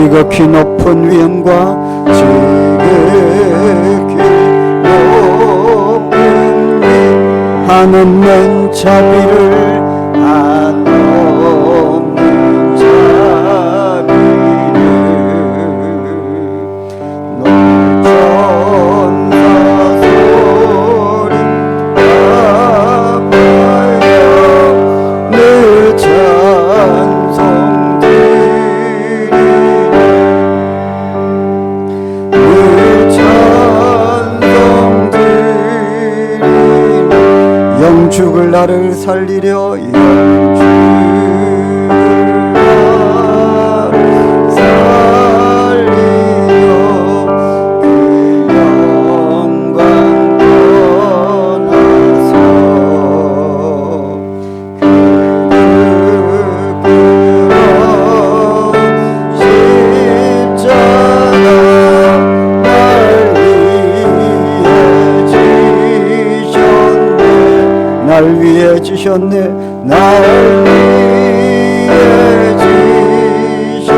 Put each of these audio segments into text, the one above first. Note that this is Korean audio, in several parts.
지극히 높은 위엄과 지극히 높은 위 한없는 자비를 한없는 자비를 천사 소리 아파요 늘 찬송 영죽을 나를 살리려 날 위해 지셨네 날 위해 지셨네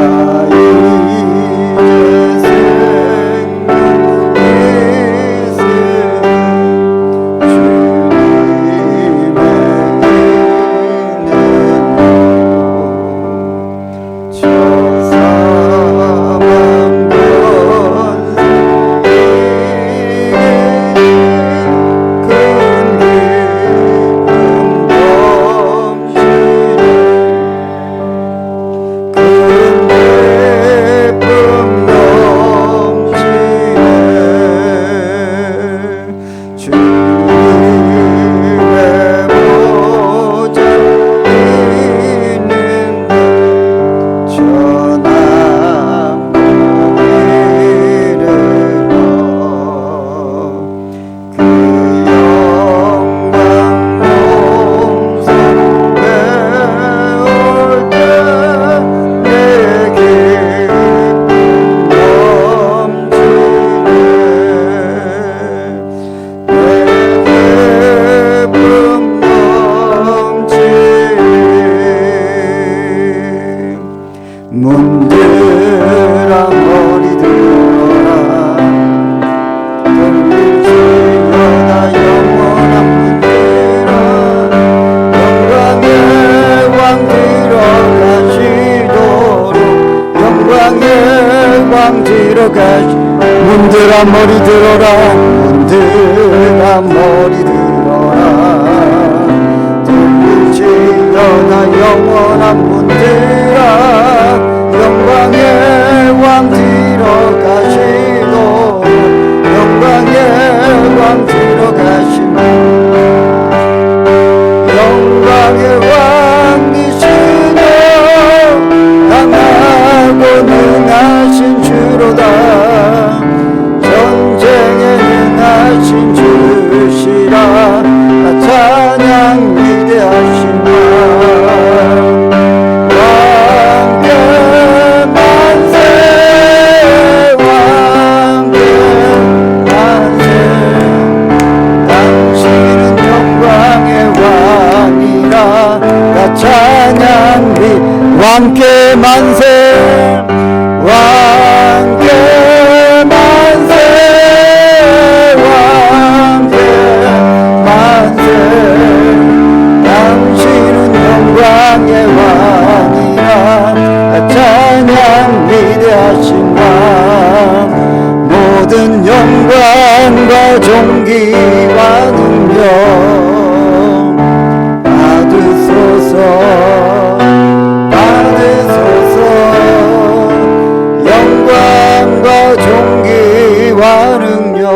나 이제 생각이세 주님의 은혜로 저 사망 문들아 머리 들어라 돌리시려나 영원한 문들아 영광의 왕 들어가시도록 영광의 왕 들어가시 문들아 머리 들어라 문들아 머리 들어라 돌리시려나 영원한 문들아 영광의 왕 들어가시도 영광의 왕 들어가시는 영광의 왕이시며 강하고 능하신 주로다 전쟁에 능하신 주시라 찬양 위대하신 나 왕께 만세 왕께 만세 왕께 만세 당신은 영광의 왕이라 찬양 위대하신 왕 모든 영광과 존귀와 능력 받으소서 영광과 존귀와 능력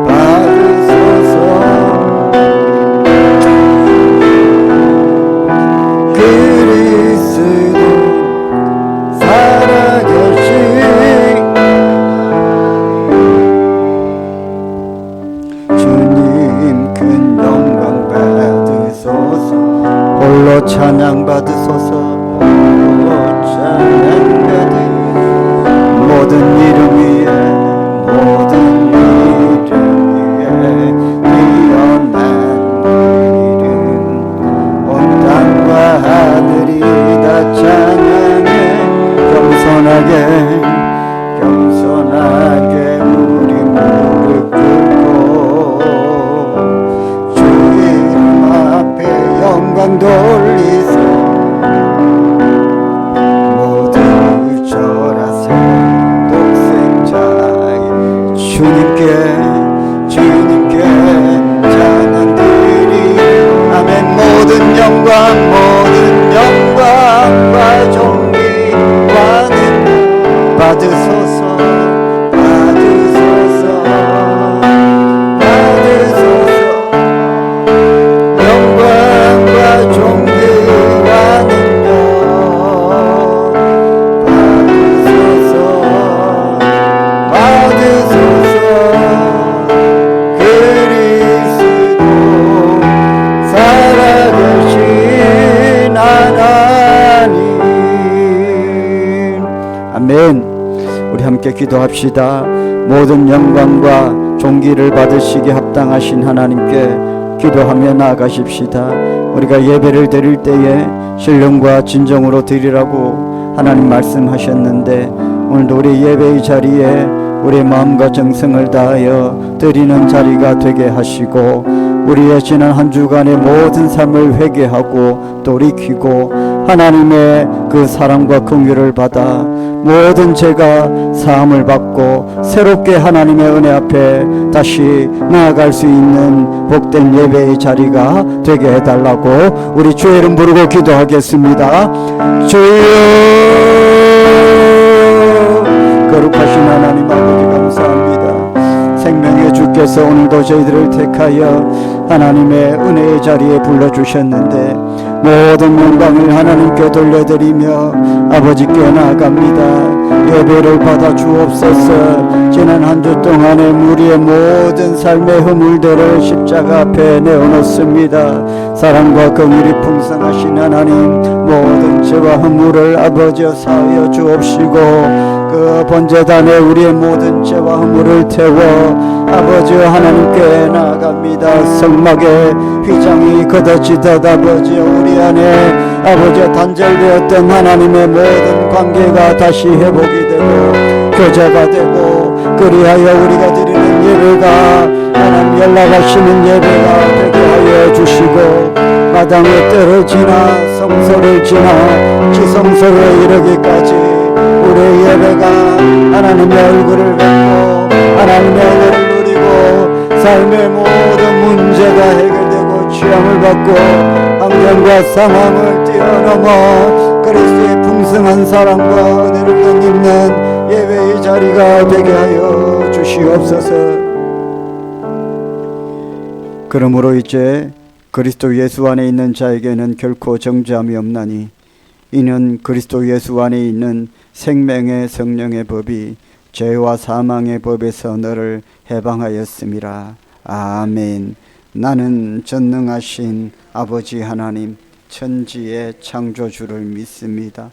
받으소서 그리스도 살아계신 주님 큰 영광 받으소서 홀로 찬양 받으소서 모든 이름 위에 모든 이름 위에 뛰어난 이름 온 땅에 함께 기도합시다. 모든 영광과 존귀를 받으시기에 합당하신 하나님께 기도하며 나아가십시다. 우리가 예배를 드릴 때에 신령과 진정으로 드리라고 하나님 말씀하셨는데, 오늘도 우리 예배의 자리에 우리의 마음과 정성을 다하여 드리는 자리가 되게 하시고, 우리의 지난 한 주간의 모든 삶을 회개하고 돌이키고 하나님의 그 사랑과 긍휼을 받아 모든 죄가 사함을 받고 새롭게 하나님의 은혜 앞에 다시 나아갈 수 있는 복된 예배의 자리가 되게 해달라고 우리 주의 이름 부르고 기도하겠습니다. 주여, 거룩하신 하나님 아버지 감사합니다. 생명의 주께서 오늘도 저희들을 택하여 하나님의 은혜의 자리에 불러주셨는데, 모든 영광을 하나님께 돌려드리며 아버지께 나아갑니다. 예배를 받아 주옵소서. 지난 한 주 동안에 우리의 모든 삶의 허물들을 십자가 앞에 내어놓습니다. 사랑과 긍휼이 풍성하신 하나님, 모든 죄와 허물을 아버지여 사하여 주옵시고, 그 번제단에 우리의 모든 죄와 허물을 태워 아버지여 하나님께 나아갑니다. 성막의 휘장이 걷어지듯 아버지여 우리 안에 아버지여 단절되었던 하나님의 모든 관계가 다시 회복이 되고 교제가 되고, 그리하여 우리가 드리는 예배가 하나님 연락하시는 예배가 되게 하여 주시고, 마당의 때를 지나 성소를 지나 지성소에 이르기까지 우리의 예배가 하나님의 얼굴을 뵙고 하나님의 은혜를 누리고 삶의 모든 문제가 해결되고 취함을 받고 환경과 상황을 뛰어넘어 그리스도의 풍성한 사랑과 은혜를 덧입는 예배의 자리가 되게 하여 주시옵소서. 그러므로 이제 그리스도 예수 안에 있는 자에게는 결코 정죄함이 없나니, 이는 그리스도 예수 안에 있는 생명의 성령의 법이 죄와 사망의 법에서 너를 해방하였음이라. 아멘. 나는 전능하신 아버지 하나님 천지의 창조주를 믿습니다.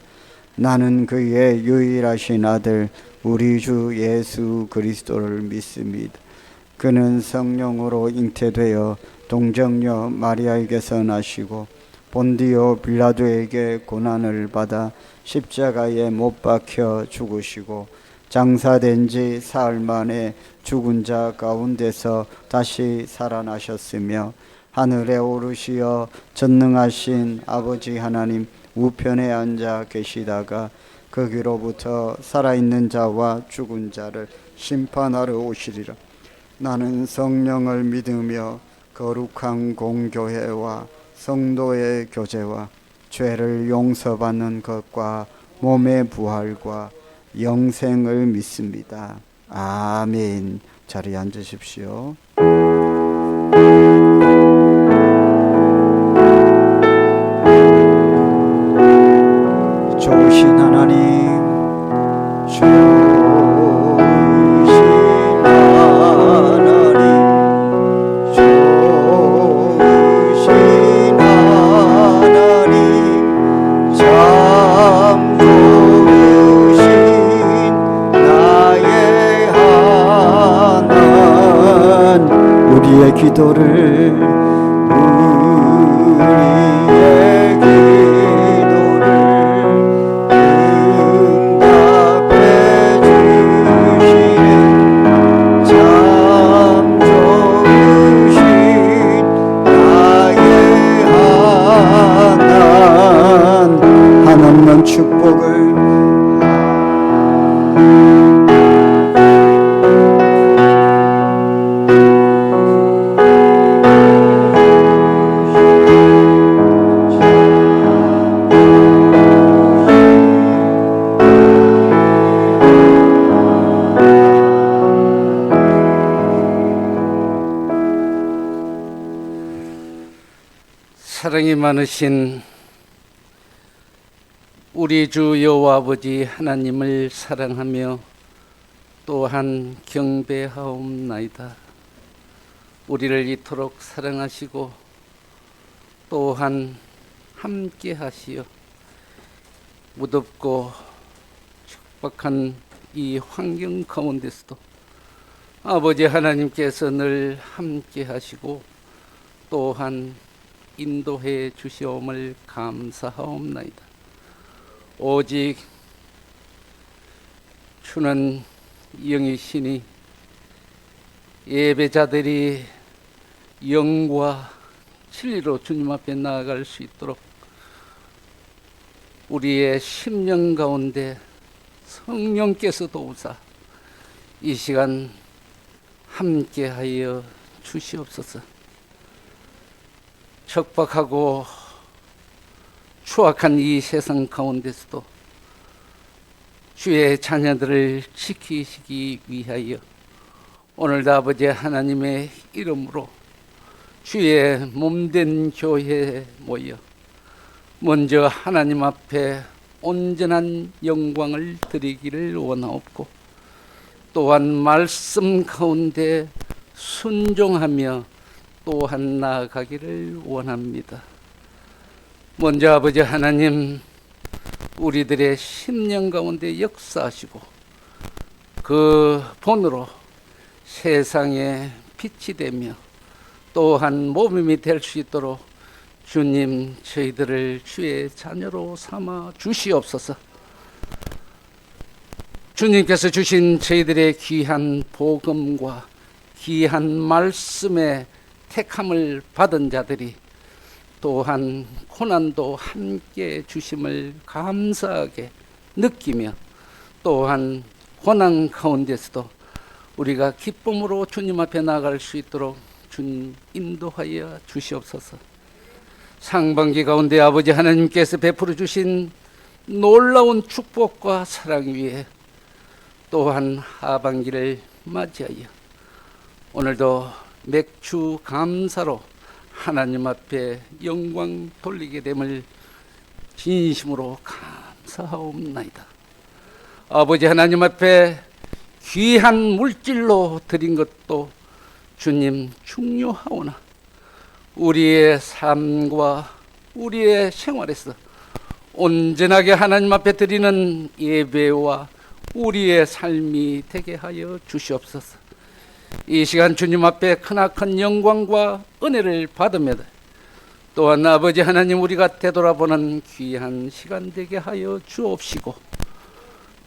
나는 그의 유일하신 아들 우리 주 예수 그리스도를 믿습니다. 그는 성령으로 잉태되어 동정녀 마리아에게서 나시고 본디오 빌라도에게 고난을 받아 십자가에 못 박혀 죽으시고 장사된 지 사흘 만에 죽은 자 가운데서 다시 살아나셨으며 하늘에 오르시어 전능하신 아버지 하나님 우편에 앉아 계시다가 거기로부터 살아있는 자와 죽은 자를 심판하러 오시리라. 나는 성령을 믿으며 거룩한 공교회와 성도의 교제와 죄를 용서받는 것과 몸의 부활과 영생을 믿습니다. 아멘. 자리에 앉으십시오. 좋으신 하나님, 우리의 기도를 응답해 주시는 참 좋으신 나의 하나님, 한없는 축복을 사랑이 많으신 우리 주 여호와 아버지 하나님을 사랑하며 또한 경배하옵나이다. 우리를 이토록 사랑하시고 또한 함께 하시어 무덥고 촉박한 이 환경 가운데서도 아버지 하나님께서 늘 함께 하시고 또한 인도해 주시옵을 감사하옵나이다. 오직 주는 영이시니 예배자들이 영과 진리로 주님 앞에 나아갈 수 있도록 우리의 심령 가운데 성령께서 도우사 이 시간 함께하여 주시옵소서. 척박하고 추악한 이 세상 가운데서도 주의 자녀들을 지키시기 위하여 오늘도 아버지 하나님의 이름으로 주의 몸된 교회에 모여 먼저 하나님 앞에 온전한 영광을 드리기를 원하옵고 또한 말씀 가운데 순종하며 또한 나아가기를 원합니다. 먼저 아버지 하나님 우리들의 심령 가운데 역사하시고 그 본으로 세상에 빛이 되며 또한 모범이 될 수 있도록 주님 저희들을 주의 자녀로 삼아 주시옵소서. 주님께서 주신 저희들의 귀한 복음과 귀한 말씀의 택함을 받은 자들이 또한 고난도 함께 주심을 감사하게 느끼며 또한 고난 가운데서도 우리가 기쁨으로 주님 앞에 나아갈 수 있도록 주님 인도하여 주시옵소서. 상반기 가운데 아버지 하나님께서 베풀어 주신 놀라운 축복과 사랑 위에 또한 하반기를 맞이하여 오늘도 맥주 감사로 하나님 앞에 영광 돌리게 됨을 진심으로 감사하옵나이다. 아버지 하나님 앞에 귀한 물질로 드린 것도 주님 중요하오나 우리의 삶과 우리의 생활에서 온전하게 하나님 앞에 드리는 예배와 우리의 삶이 되게 하여 주시옵소서. 이 시간 주님 앞에 크나큰 영광과 은혜를 받으며 또한 아버지 하나님 우리가 되돌아보는 귀한 시간 되게 하여 주옵시고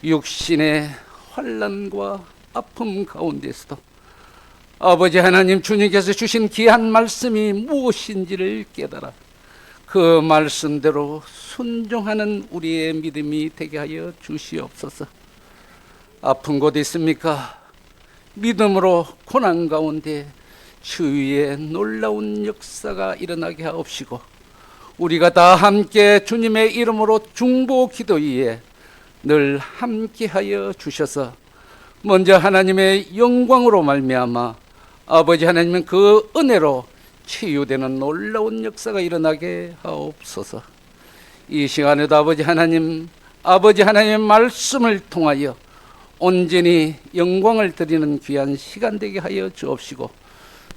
육신의 환난과 아픔 가운데서도 아버지 하나님 주님께서 주신 귀한 말씀이 무엇인지를 깨달아 그 말씀대로 순종하는 우리의 믿음이 되게 하여 주시옵소서. 아픈 곳 있습니까? 믿음으로 고난 가운데 주위에 놀라운 역사가 일어나게 하옵시고 우리가 다 함께 주님의 이름으로 중보 기도위에 늘 함께하여 주셔서 먼저 하나님의 영광으로 말미암아 아버지 하나님은 그 은혜로 치유되는 놀라운 역사가 일어나게 하옵소서. 이 시간에도 아버지 하나님의 말씀을 통하여 온전히 영광을 드리는 귀한 시간 되게 하여 주옵시고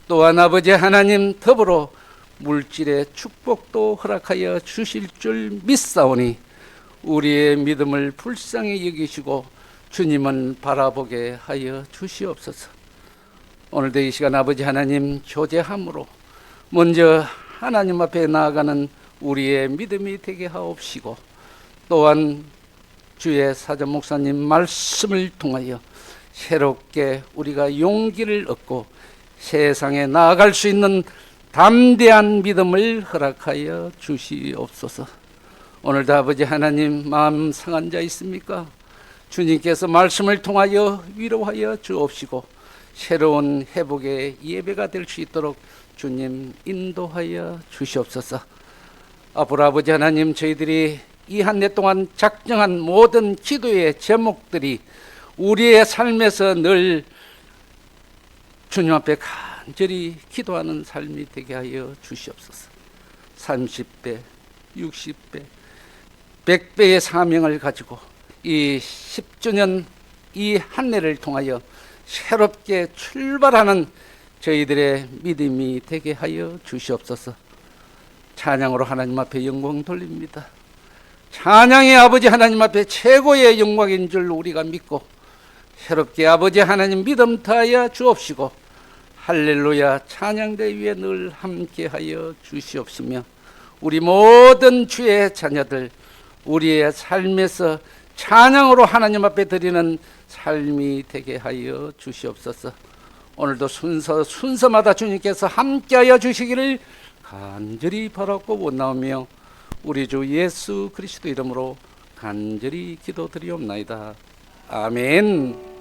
또한 아버지 하나님 더불어 물질의 축복도 허락하여 주실 줄 믿사오니 우리의 믿음을 불쌍히 여기시고 주님은 바라보게 하여 주시옵소서. 오늘도 이 시간 아버지 하나님 교제함으로 먼저 하나님 앞에 나아가는 우리의 믿음이 되게 하옵시고 또한 주의 사전 목사님 말씀을 통하여 새롭게 우리가 용기를 얻고 세상에 나아갈 수 있는 담대한 믿음을 허락하여 주시옵소서. 오늘도 아버지 하나님 마음 상한 자 있습니까? 주님께서 말씀을 통하여 위로하여 주옵시고 새로운 회복의 예배가 될 수 있도록 주님 인도하여 주시옵소서. 앞으로 아버지 하나님 저희들이 이 한 해 동안 작정한 모든 기도의 제목들이 우리의 삶에서 늘 주님 앞에 간절히 기도하는 삶이 되게 하여 주시옵소서. 30배, 60배, 100배의 사명을 가지고 이 10주년 이 한 해를 통하여 새롭게 출발하는 저희들의 믿음이 되게 하여 주시옵소서. 찬양으로 하나님 앞에 영광 돌립니다. 찬양이 아버지 하나님 앞에 최고의 영광인 줄 우리가 믿고 새롭게 아버지 하나님 믿음 다하여 주옵시고 할렐루야 찬양대 위에 늘 함께하여 주시옵시며 우리 모든 주의 자녀들 우리의 삶에서 찬양으로 하나님 앞에 드리는 삶이 되게 하여 주시옵소서. 오늘도 순서마다 주님께서 함께하여 주시기를 간절히 바라고 원나오며 우리 주 예수 그리스도 이름으로 간절히 기도드리옵나이다. 아멘.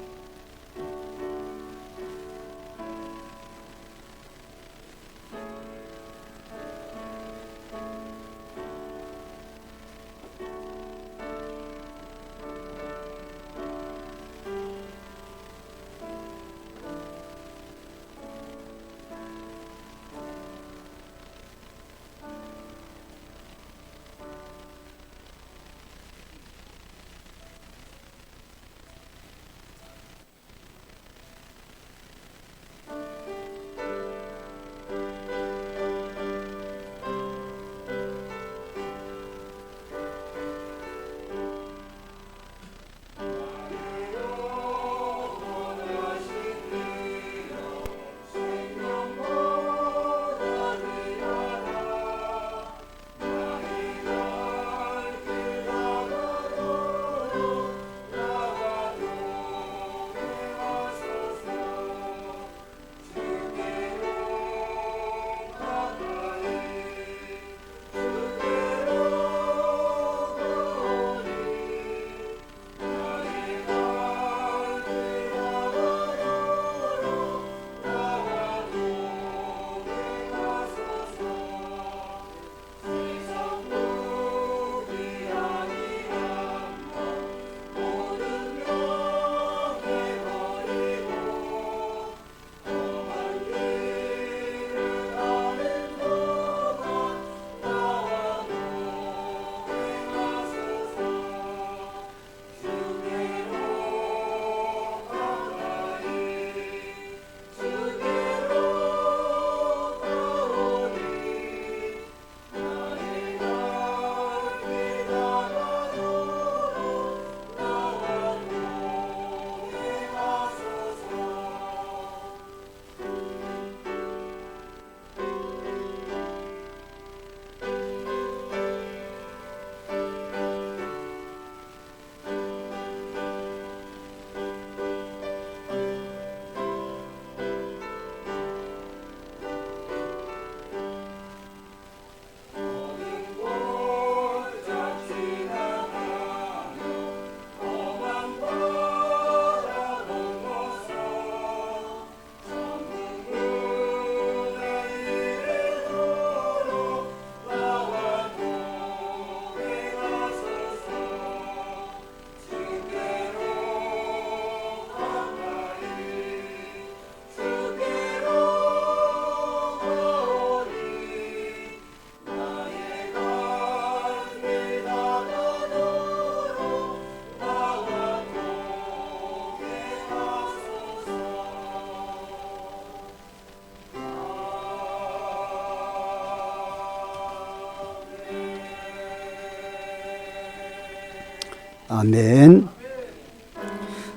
아멘.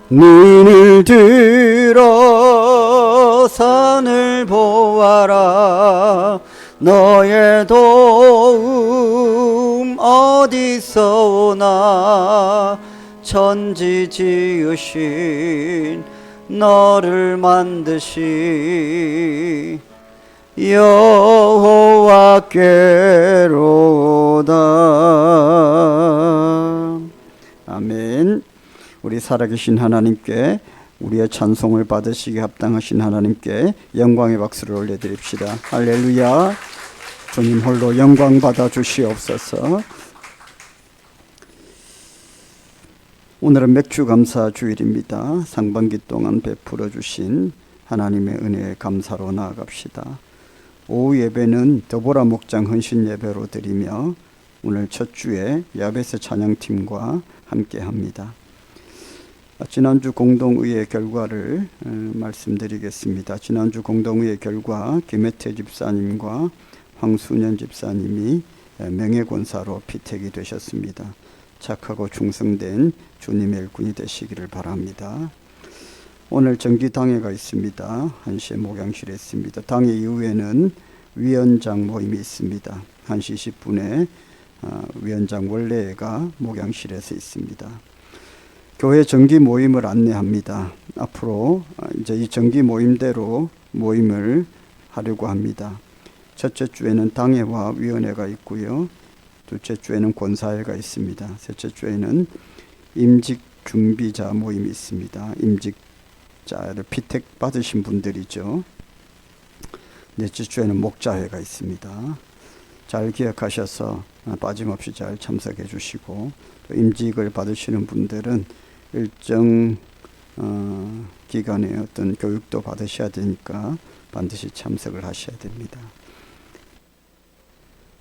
눈을 들어 산을 보아라. 너의 도움 어디서 오나. 천지 지으신 너를 만드신 여호와께로다. 아멘. 우리 살아계신 하나님께, 우리의 찬송을 받으시기 합당하신 하나님께 영광의 박수를 올려드립시다. 할렐루야. 주님 홀로 영광 받아 주시옵소서. 오늘은 맥주감사 주일입니다. 상반기 동안 베풀어 주신 하나님의 은혜에 감사로 나아갑시다. 오후 예배는 더보라 목장 헌신 예배로 드리며 오늘 첫 주에 야베스 찬양팀과 함께합니다. 지난주 공동의회 결과를 말씀드리겠습니다. 지난주 공동의회 결과 김혜태 집사님과 황순현 집사님이 명예권사로 피택이 되셨습니다. 착하고 충성된 주님의 일꾼이 되시기를 바랍니다. 오늘 정기당회가 있습니다. 1시에 목양실에 있습니다. 당회 이후에는 위원장 모임이 있습니다. 1시 10분에 위원장 원래가 목양실에서 있습니다. 교회 정기 모임을 안내합니다. 앞으로 이제 이 정기 모임대로 모임을 하려고 합니다. 첫째 주에는 당회와 위원회가 있고요. 둘째 주에는 권사회가 있습니다. 셋째 주에는 임직 준비자 모임이 있습니다. 임직자를 피택 받으신 분들이죠. 넷째 주에는 목자회가 있습니다. 잘 기억하셔서 빠짐없이 잘 참석해 주시고, 또 임직을 받으시는 분들은 일정 기간에 어떤 교육도 받으셔야 되니까 반드시 참석을 하셔야 됩니다.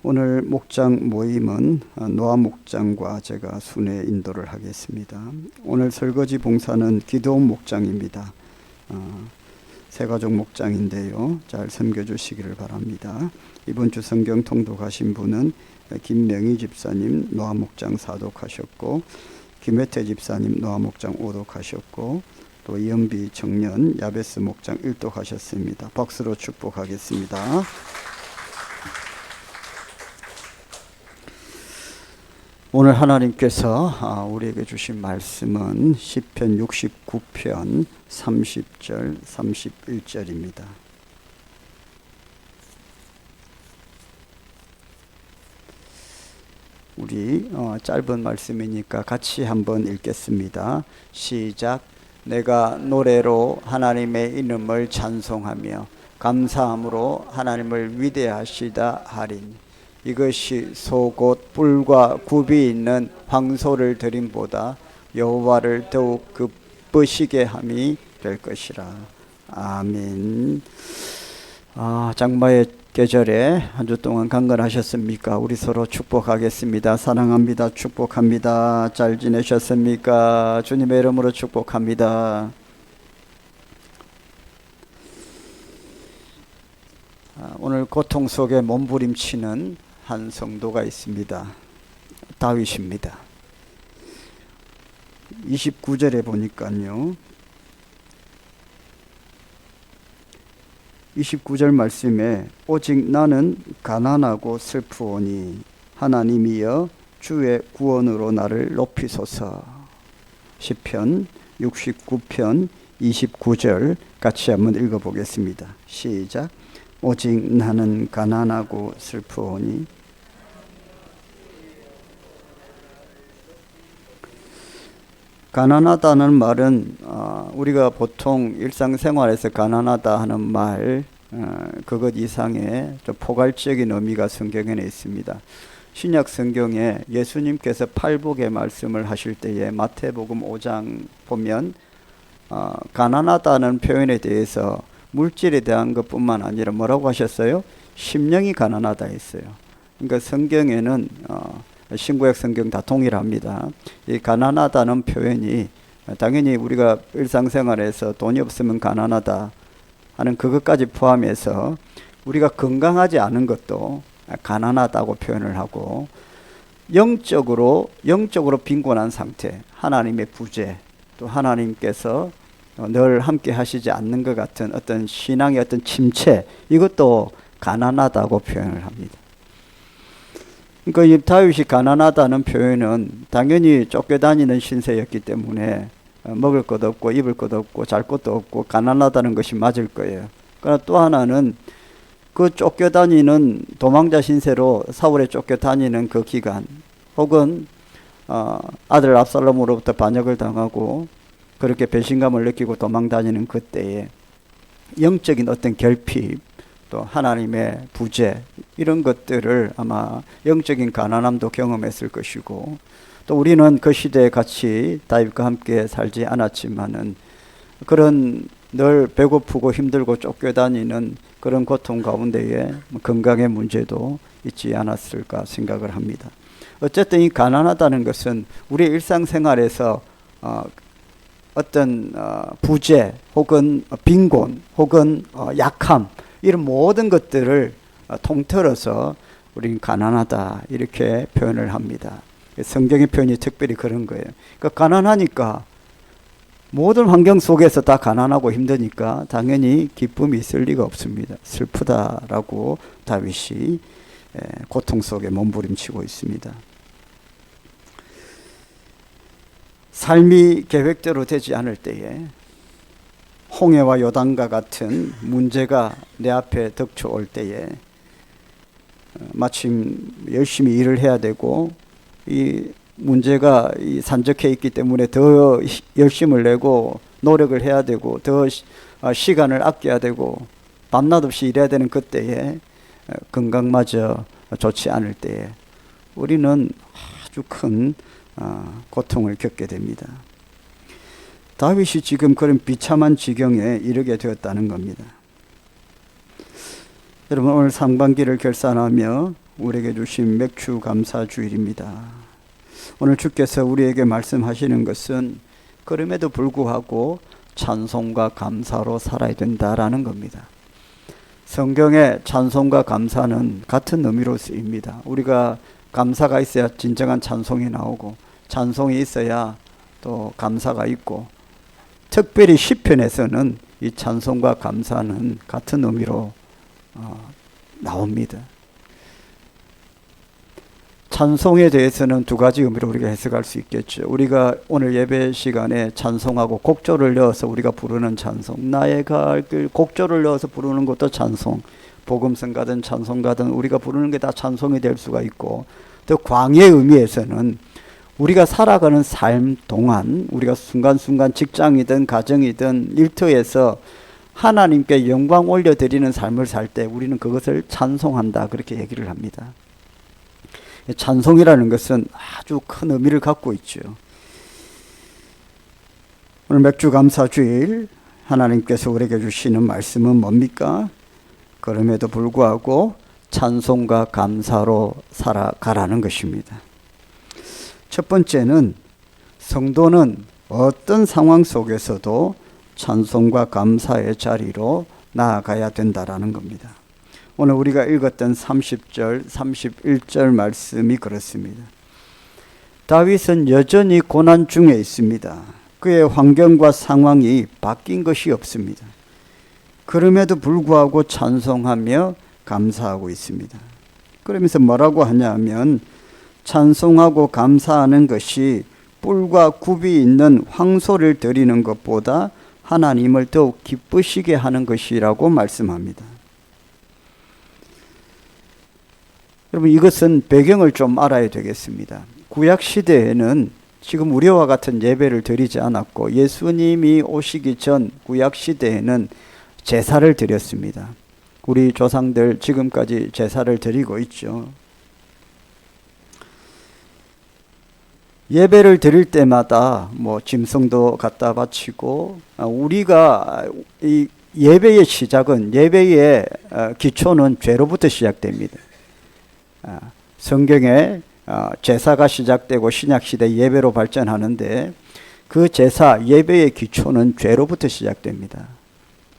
오늘 목장 모임은 노아 목장과 제가 순회 인도를 하겠습니다. 오늘 설거지 봉사는 기도원 목장입니다. 새가족 목장인데요. 잘 섬겨주시기를 바랍니다. 이번 주 성경 통독하신 분은 김명희 집사님 노아 목장 사독하셨고, 김혜태 집사님 노아 목장 5독하셨고, 또 이연비 청년 야베스 목장 1독하셨습니다. 박수로 축복하겠습니다. 오늘 하나님께서 우리에게 주신 말씀은 시편 69편 30절 31절입니다. 우리 짧은 말씀이니까 같이 한번 읽겠습니다. 시작. 내가 노래로 하나님의 이름을 찬송하며 감사함으로 하나님을 위대하시다 하리니 이것이 소 곧 뿔과 굽이 있는 황소를 드림보다 여호와를 더욱 기쁘시게 함이 될 것이라. 아멘. 장마의 계절에 한 주 동안 강건하셨습니까? 우리 서로 축복하겠습니다. 사랑합니다. 축복합니다. 잘 지내셨습니까? 주님의 이름으로 축복합니다. 오늘 고통 속에 몸부림치는 한 성도가 있습니다. 다윗입니다. 29절에 보니까요, 29절 말씀에 오직 나는 가난하고 슬프오니 하나님이여 주의 구원으로 나를 높이소서. 시편 69편 29절 같이 한번 읽어보겠습니다. 시작. 오직 나는 가난하고 슬프오니 가난하다는 말은 우리가 보통 일상생활에서 가난하다 하는 말 그것 이상의 좀 포괄적인 의미가 성경에는 있습니다. 신약 성경에 예수님께서 팔복의 말씀을 하실 때에 마태복음 5장 보면 가난하다는 표현에 대해서 물질에 대한 것뿐만 아니라 뭐라고 하셨어요? 심령이 가난하다 했어요. 그러니까 성경에는 신구약 성경 다 동일합니다. 이 가난하다는 표현이 당연히 우리가 일상생활에서 돈이 없으면 가난하다 하는 그것까지 포함해서 우리가 건강하지 않은 것도 가난하다고 표현을 하고, 영적으로 빈곤한 상태, 하나님의 부재, 또 하나님께서 늘 함께 하시지 않는 것 같은 어떤 신앙의 어떤 침체, 이것도 가난하다고 표현을 합니다. 그러니까 이 다윗이 가난하다는 표현은 당연히 쫓겨다니는 신세였기 때문에 먹을 것 없고 입을 것 없고 잘 것도 없고 가난하다는 것이 맞을 거예요. 그러나 또 하나는 그 쫓겨다니는 도망자 신세로 사울에 쫓겨다니는 그 기간, 혹은 아들 압살롬으로부터 반역을 당하고 그렇게 배신감을 느끼고 도망다니는 그때에 영적인 어떤 결핍, 또 하나님의 부재, 이런 것들을 아마 영적인 가난함도 경험했을 것이고, 또 우리는 그 시대에 같이 다윗과 함께 살지 않았지만은 그런 늘 배고프고 힘들고 쫓겨다니는 그런 고통 가운데에 건강의 문제도 있지 않았을까 생각을 합니다. 어쨌든 이 가난하다는 것은 우리 일상생활에서 어떤 부재 혹은 빈곤 혹은 약함, 이런 모든 것들을 통틀어서 우리는 가난하다 이렇게 표현을 합니다. 성경의 표현이 특별히 그런 거예요. 그러니까 가난하니까 모든 환경 속에서 다 가난하고 힘드니까 당연히 기쁨이 있을 리가 없습니다. 슬프다라고 다윗이 고통 속에 몸부림치고 있습니다. 삶이 계획대로 되지 않을 때에 홍해와 요단과 같은 문제가 내 앞에 닥쳐올 때에 마침 열심히 일을 해야 되고 이 문제가 산적해 있기 때문에 더 열심을 내고 노력을 해야 되고 더 시간을 아껴야 되고 밤낮 없이 일해야 되는 그때에 건강마저 좋지 않을 때에 우리는 아주 큰 고통을 겪게 됩니다. 다윗이 지금 그런 비참한 지경에 이르게 되었다는 겁니다. 여러분, 오늘 상반기를 결산하며 우리에게 주신 맥주 감사 주일입니다. 오늘 주께서 우리에게 말씀하시는 것은 그럼에도 불구하고 찬송과 감사로 살아야 된다라는 겁니다. 성경에 찬송과 감사는 같은 의미로 쓰입니다. 우리가 감사가 있어야 진정한 찬송이 나오고 찬송이 있어야 또 감사가 있고, 특별히 시편에서는 이 찬송과 감사는 같은 의미로 나옵니다. 찬송에 대해서는 두 가지 의미로 우리가 해석할 수 있겠죠. 우리가 오늘 예배 시간에 찬송하고 곡조를 넣어서 우리가 부르는 찬송, 나의 갈 길 곡조를 넣어서 부르는 것도 찬송, 복음성 가든 찬송 가든 우리가 부르는 게 다 찬송이 될 수가 있고, 또 광의 의미에서는 우리가 살아가는 삶 동안 우리가 순간순간 직장이든 가정이든 일터에서 하나님께 영광 올려드리는 삶을 살 때 우리는 그것을 찬송한다, 그렇게 얘기를 합니다. 찬송이라는 것은 아주 큰 의미를 갖고 있죠. 오늘 맥주 감사 주일 하나님께서 우리에게 주시는 말씀은 뭡니까? 그럼에도 불구하고 찬송과 감사로 살아가라는 것입니다. 첫 번째는 성도는 어떤 상황 속에서도 찬송과 감사의 자리로 나아가야 된다라는 겁니다. 오늘 우리가 읽었던 30절, 31절 말씀이 그렇습니다. 다윗은 여전히 고난 중에 있습니다. 그의 환경과 상황이 바뀐 것이 없습니다. 그럼에도 불구하고 찬송하며 감사하고 있습니다. 그러면서 뭐라고 하냐면, 찬송하고 감사하는 것이 뿔과 굽이 있는 황소를 드리는 것보다 하나님을 더욱 기쁘시게 하는 것이라고 말씀합니다. 여러분, 이것은 배경을 좀 알아야 되겠습니다. 구약 시대에는 지금 우리와 같은 예배를 드리지 않았고, 예수님이 오시기 전 구약 시대에는 제사를 드렸습니다. 우리 조상들 지금까지 제사를 드리고 있죠. 예배를 드릴 때마다 짐승도 갖다 바치고, 우리가 이 예배의 시작은, 예배의 기초는 죄로부터 시작됩니다. 성경에 제사가 시작되고 신약시대 예배로 발전하는데, 그 제사, 예배의 기초는 죄로부터 시작됩니다.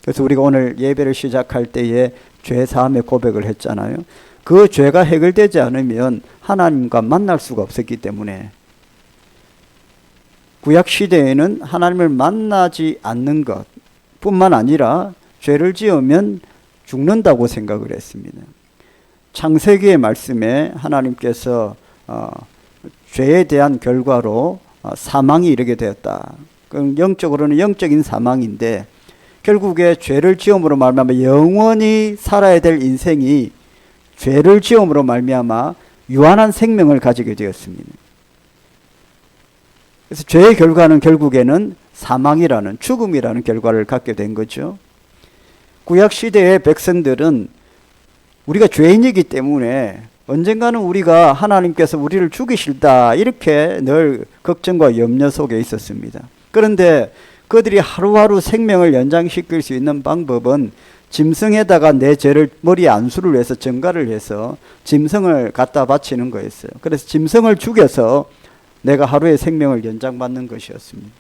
그래서 우리가 오늘 예배를 시작할 때에 죄사함의 고백을 했잖아요. 그 죄가 해결되지 않으면 하나님과 만날 수가 없었기 때문에, 구약시대에는 하나님을 만나지 않는 것 뿐만 아니라 죄를 지으면 죽는다고 생각을 했습니다. 창세기의 말씀에 하나님께서 죄에 대한 결과로 사망이 이르게 되었다. 그럼 영적으로는 영적인 사망인데, 결국에 죄를 지음으로 말미암아 영원히 살아야 될 인생이 죄를 지음으로 말미암아 유한한 생명을 가지게 되었습니다. 그래서 죄의 결과는 결국에는 사망이라는, 죽음이라는 결과를 갖게 된 거죠. 구약시대의 백성들은 우리가 죄인이기 때문에 언젠가는 우리가 하나님께서 우리를 죽이실다, 이렇게 늘 걱정과 염려 속에 있었습니다. 그런데 그들이 하루하루 생명을 연장시킬 수 있는 방법은 짐승에다가 내 죄를 머리에 안수를 해서 전가를 해서 짐승을 갖다 바치는 거였어요. 그래서 짐승을 죽여서 내가 하루의 생명을 연장받는 것이었습니다.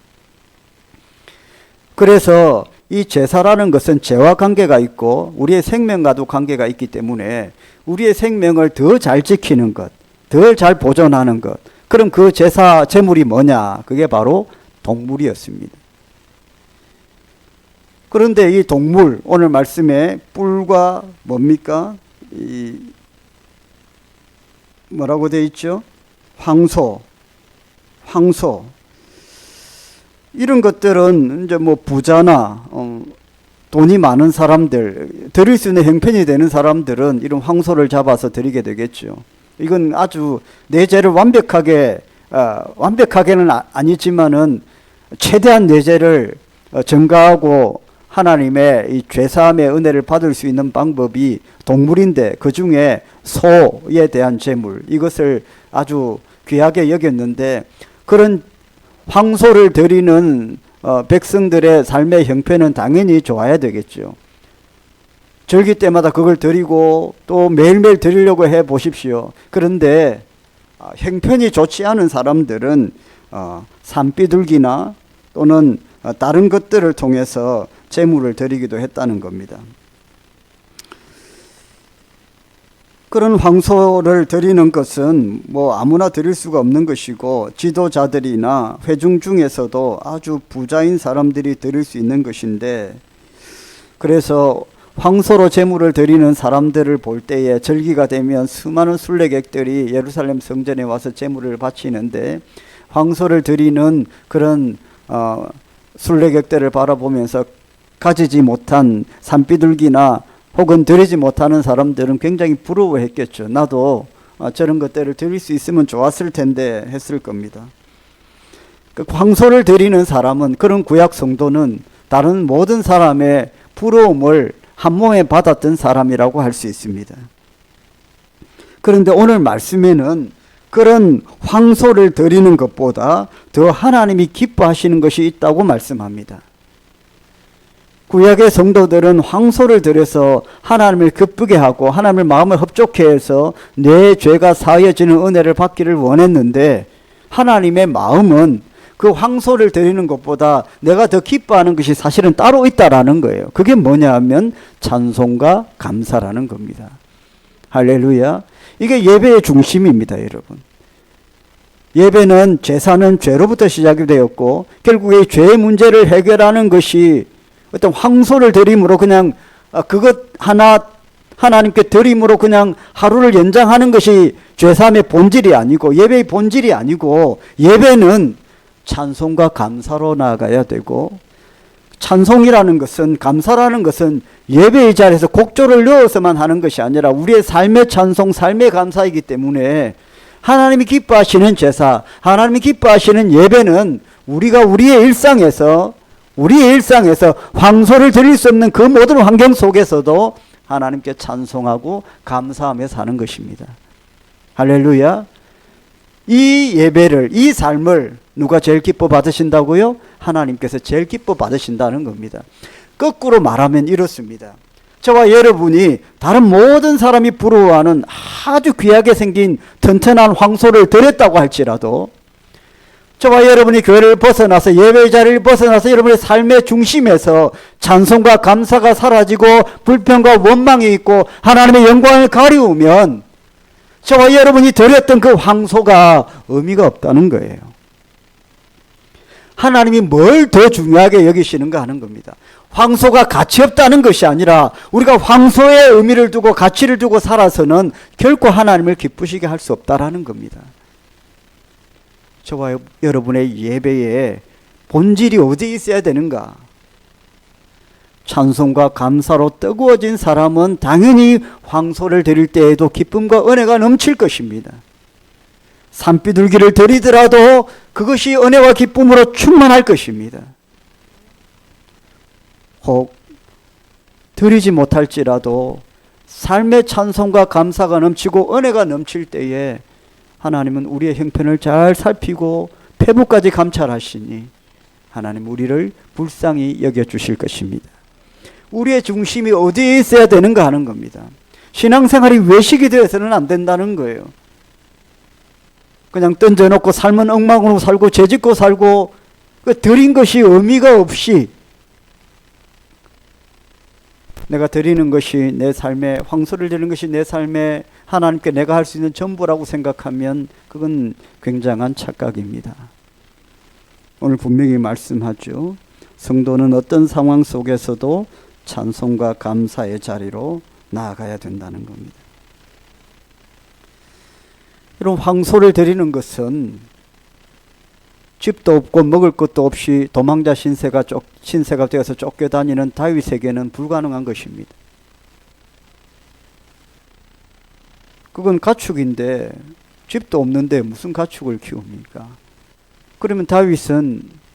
그래서 이 제사라는 것은 죄와 관계가 있고 우리의 생명과도 관계가 있기 때문에 우리의 생명을 더 잘 지키는 것, 더 잘 보존하는 것, 그럼 그 제사 제물이 뭐냐? 그게 바로 동물이었습니다. 그런데 이 동물, 오늘 말씀에 뿔과 뭡니까? 뭐라고 되어 있죠? 황소. 이런 것들은 이제 뭐 부자나 돈이 많은 사람들, 드릴 수 있는 형편이 되는 사람들은 이런 황소를 잡아서 드리게 되겠죠. 이건 아주 내 죄를 완벽하게는 아니지만은 최대한 내 죄를 증가하고 하나님의 이 죄사함의 은혜를 받을 수 있는 방법이 동물인데, 그 중에 소에 대한 제물, 이것을 아주 귀하게 여겼는데, 그런 황소를 드리는 백성들의 삶의 형편은 당연히 좋아야 되겠죠. 절기 때마다 그걸 드리고 또 매일매일 드리려고 해 보십시오. 그런데 형편이 좋지 않은 사람들은 산비둘기나 또는 다른 것들을 통해서 제물을 드리기도 했다는 겁니다. 그런 황소를 드리는 것은 뭐 아무나 드릴 수가 없는 것이고, 지도자들이나 회중 중에서도 아주 부자인 사람들이 드릴 수 있는 것인데, 그래서 황소로 제물을 드리는 사람들을 볼 때에 절기가 되면 수많은 순례객들이 예루살렘 성전에 와서 제물을 바치는데, 황소를 드리는 그런 순례객들을 바라보면서 가지지 못한 산비둘기나 혹은 드리지 못하는 사람들은 굉장히 부러워했겠죠. 나도 저런 것들을 드릴 수 있으면 좋았을 텐데 했을 겁니다. 그 황소를 드리는 사람은, 그런 구약 성도는 다른 모든 사람의 부러움을 한 몸에 받았던 사람이라고 할 수 있습니다. 그런데 오늘 말씀에는 그런 황소를 드리는 것보다 더 하나님이 기뻐하시는 것이 있다고 말씀합니다. 구약의 성도들은 황소를 드려서 하나님을 기쁘게 하고 하나님의 마음을 흡족해 해서 내 죄가 사하여지는 은혜를 받기를 원했는데, 하나님의 마음은 그 황소를 드리는 것보다 내가 더 기뻐하는 것이 사실은 따로 있다라는 거예요. 그게 뭐냐 하면 찬송과 감사라는 겁니다. 할렐루야. 이게 예배의 중심입니다, 여러분. 예배는 제사는 죄로부터 시작이 되었고, 결국에 죄의 문제를 해결하는 것이 어떤 황소를 드림으로 그냥 그것 하나 하나님께 드림으로 그냥 하루를 연장하는 것이 죄사함의 본질이 아니고, 예배의 본질이 아니고, 예배는 찬송과 감사로 나아가야 되고, 찬송이라는 것은, 감사라는 것은 예배의 자리에서 곡조를 넣어서만 하는 것이 아니라 우리의 삶의 찬송, 삶의 감사이기 때문에 하나님이 기뻐하시는 제사, 하나님이 기뻐하시는 예배는 우리가 우리의 일상에서 황소를 드릴 수 없는 그 모든 환경 속에서도 하나님께 찬송하고 감사하며 사는 것입니다. 할렐루야. 이 예배를, 이 삶을 누가 제일 기뻐 받으신다고요? 하나님께서 제일 기뻐 받으신다는 겁니다. 거꾸로 말하면 이렇습니다. 저와 여러분이 다른 모든 사람이 부러워하는 아주 귀하게 생긴 튼튼한 황소를 드렸다고 할지라도, 저와 여러분이 교회를 벗어나서, 예배의 자리를 벗어나서 여러분의 삶의 중심에서 찬송과 감사가 사라지고 불평과 원망이 있고 하나님의 영광을 가리우면 저와 여러분이 드렸던 그 황소가 의미가 없다는 거예요. 하나님이 뭘 더 중요하게 여기시는가 하는 겁니다. 황소가 가치 없다는 것이 아니라 우리가 황소의 의미를 두고 가치를 두고 살아서는 결코 하나님을 기쁘시게 할 수 없다라는 겁니다. 저와 여러분의 예배에 본질이 어디에 있어야 되는가? 찬송과 감사로 뜨거워진 사람은 당연히 황소를 드릴 때에도 기쁨과 은혜가 넘칠 것입니다. 산비둘기를 드리더라도 그것이 은혜와 기쁨으로 충만할 것입니다. 혹 드리지 못할지라도 삶의 찬송과 감사가 넘치고 은혜가 넘칠 때에 하나님은 우리의 형편을 잘 살피고 폐부까지 감찰하시니 하나님 우리를 불쌍히 여겨주실 것입니다. 우리의 중심이 어디에 있어야 되는가 하는 겁니다. 신앙생활이 외식이 되어서는 안 된다는 거예요. 그냥 던져놓고 삶은 엉망으로 살고 죄짓고 살고 그 드린 것이 의미가 없이 내가 드리는 것이 내 삶의 황소를 드리는 것이 내 삶에 하나님께 내가 할 수 있는 전부라고 생각하면 그건 굉장한 착각입니다. 오늘 분명히 말씀하죠. 성도는 어떤 상황 속에서도 찬송과 감사의 자리로 나아가야 된다는 겁니다. 이런 황소를 드리는 것은 집도 없고 먹을 것도 없이 도망자 신세가 되어서 쫓겨다니는 다윗에게는 불가능한 것입니다. 그건 가축인데 집도 없는데 무슨 가축을 키웁니까? 그러면 다윗은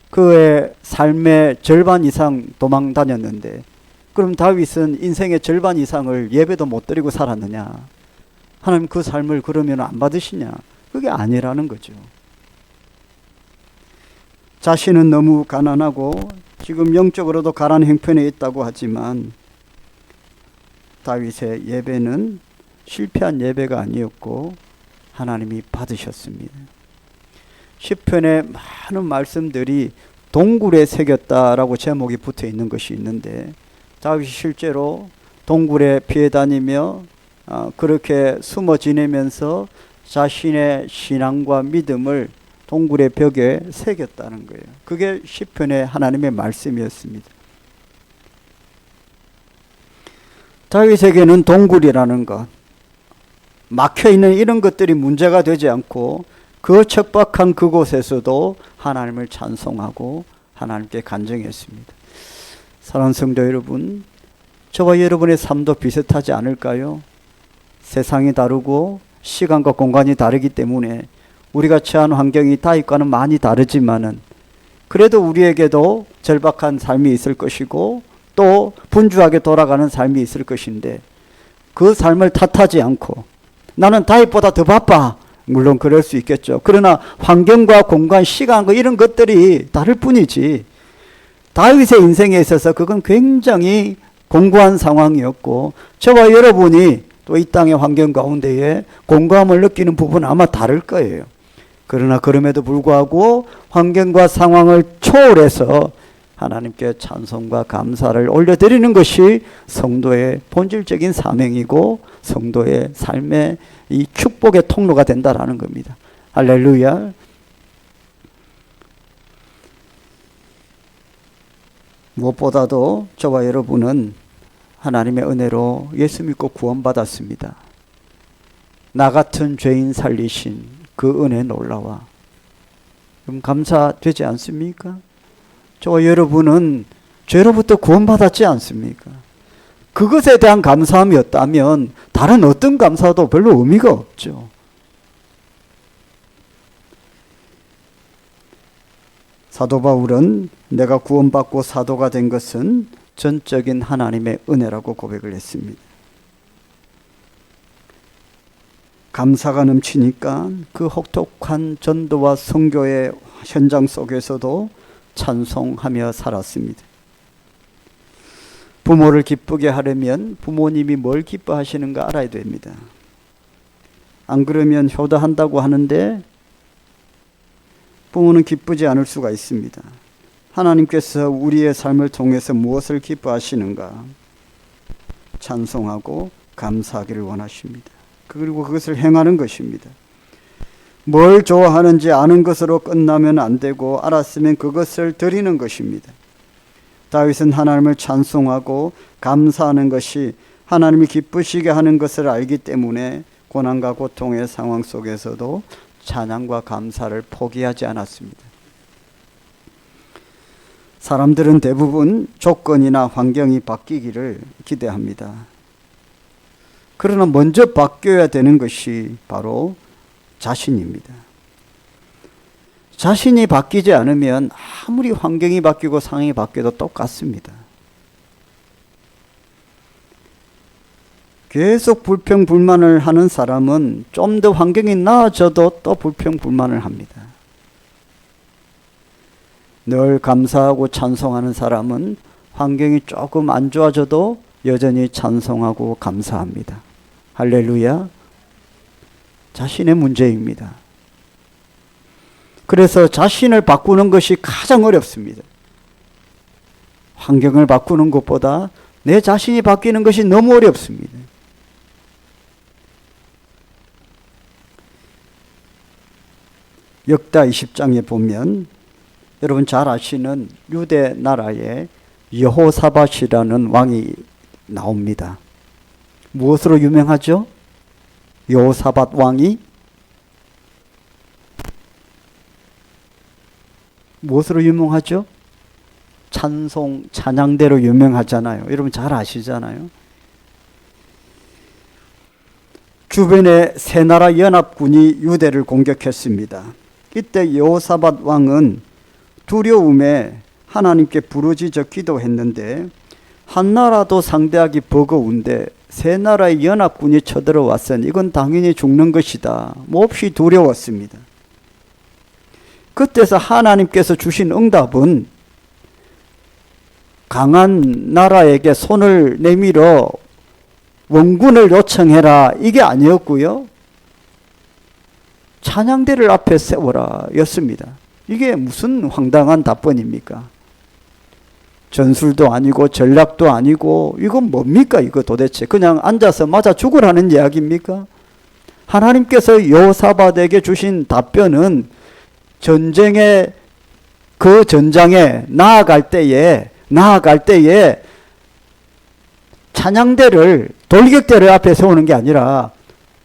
그의 삶의 절반 이상 도망 다녔는데, 그럼 다윗은 인생의 절반 이상을 예배도 못 드리고 살았느냐? 하나님 그 삶을 그러면 안 받으시냐? 그게 아니라는 거죠. 자신은 너무 가난하고 지금 영적으로도 가난 형편에 있다고 하지만 다윗의 예배는 실패한 예배가 아니었고 하나님이 받으셨습니다. 시편의 많은 말씀들이 동굴에 새겼다라고 제목이 붙어 있는 것이 있는데, 다윗이 실제로 동굴에 피해 다니며 그렇게 숨어 지내면서 자신의 신앙과 믿음을 동굴의 벽에 새겼다는 거예요. 그게 시편의 하나님의 말씀이었습니다. 다윗에게는 동굴이라는 것, 막혀있는 이런 것들이 문제가 되지 않고 그 척박한 그곳에서도 하나님을 찬송하고 하나님께 간증했습니다. 사랑하는 성도 여러분, 저와 여러분의 삶도 비슷하지 않을까요? 세상이 다르고 시간과 공간이 다르기 때문에 우리가 처한 환경이 다윗과는 많이 다르지만은 그래도 우리에게도 절박한 삶이 있을 것이고 또 분주하게 돌아가는 삶이 있을 것인데, 그 삶을 탓하지 않고 나는 다윗보다 더 바빠, 물론 그럴 수 있겠죠. 그러나 환경과 공간, 시간 이런 것들이 다를 뿐이지 다윗의 인생에 있어서 그건 굉장히 공고한 상황이었고, 저와 여러분이 또 이 땅의 환경 가운데에 공감을 느끼는 부분은 아마 다를 거예요. 그러나 그럼에도 불구하고 환경과 상황을 초월해서 하나님께 찬송과 감사를 올려드리는 것이 성도의 본질적인 사명이고 성도의 삶의 이 축복의 통로가 된다라는 겁니다. 할렐루야. 무엇보다도 저와 여러분은 하나님의 은혜로 예수 믿고 구원받았습니다. 나 같은 죄인 살리신 그 은혜 놀라와. 그럼 감사되지 않습니까? 저와 여러분은 죄로부터 구원받았지 않습니까? 그것에 대한 감사함이었다면 다른 어떤 감사도 별로 의미가 없죠. 사도 바울은 내가 구원받고 사도가 된 것은 전적인 하나님의 은혜라고 고백을 했습니다. 감사가 넘치니까 그 혹독한 전도와 선교의 현장 속에서도 찬송하며 살았습니다. 부모를 기쁘게 하려면 부모님이 뭘 기뻐하시는가 알아야 됩니다. 안 그러면 효도한다고 하는데 부모는 기쁘지 않을 수가 있습니다. 하나님께서 우리의 삶을 통해서 무엇을 기뻐하시는가 찬송하고 감사하기를 원하십니다. 그리고 그것을 행하는 것입니다. 뭘 좋아하는지 아는 것으로 끝나면 안 되고 알았으면 그것을 드리는 것입니다. 다윗은 하나님을 찬송하고 감사하는 것이 하나님이 기쁘시게 하는 것을 알기 때문에 고난과 고통의 상황 속에서도 찬양과 감사를 포기하지 않았습니다. 사람들은 대부분 조건이나 환경이 바뀌기를 기대합니다. 그러나 먼저 바뀌어야 되는 것이 바로 자신입니다. 자신이 바뀌지 않으면 아무리 환경이 바뀌고 상황이 바뀌어도 똑같습니다. 계속 불평불만을 하는 사람은 좀 더 환경이 나아져도 또 불평불만을 합니다. 늘 감사하고 찬송하는 사람은 환경이 조금 안 좋아져도 여전히 찬송하고 감사합니다. 할렐루야. 자신의 문제입니다. 그래서 자신을 바꾸는 것이 가장 어렵습니다. 환경을 바꾸는 것보다 내 자신이 바뀌는 것이 너무 어렵습니다. 역다 20장에 보면 여러분 잘 아시는 유대 나라에 여호사밧이라는 왕이 나옵니다. 무엇으로 유명하죠? 여호사밧 왕이 무엇으로 유명하죠? 찬송, 찬양대로 유명하잖아요. 여러분 잘 아시잖아요. 주변의 세 나라 연합군이 유대를 공격했습니다. 이때 여호사밧 왕은 두려움에 하나님께 부르짖어 기도했는데 한 나라도 상대하기 버거운데 세 나라의 연합군이 쳐들어왔으니 이건 당연히 죽는 것이다. 몹시 두려웠습니다. 그때서 하나님께서 주신 응답은 강한 나라에게 손을 내밀어 원군을 요청해라 이게 아니었고요. 찬양대를 앞에 세워라 였습니다. 이게 무슨 황당한 답변입니까? 전술도 아니고 전략도 아니고 이건 뭡니까 이거 도대체 그냥 앉아서 맞아 죽으라는 이야기입니까? 하나님께서 여호사밧에게 주신 답변은 전쟁의 그 전장에 나아갈 때에 찬양대를 돌격대를 앞에 세우는 게 아니라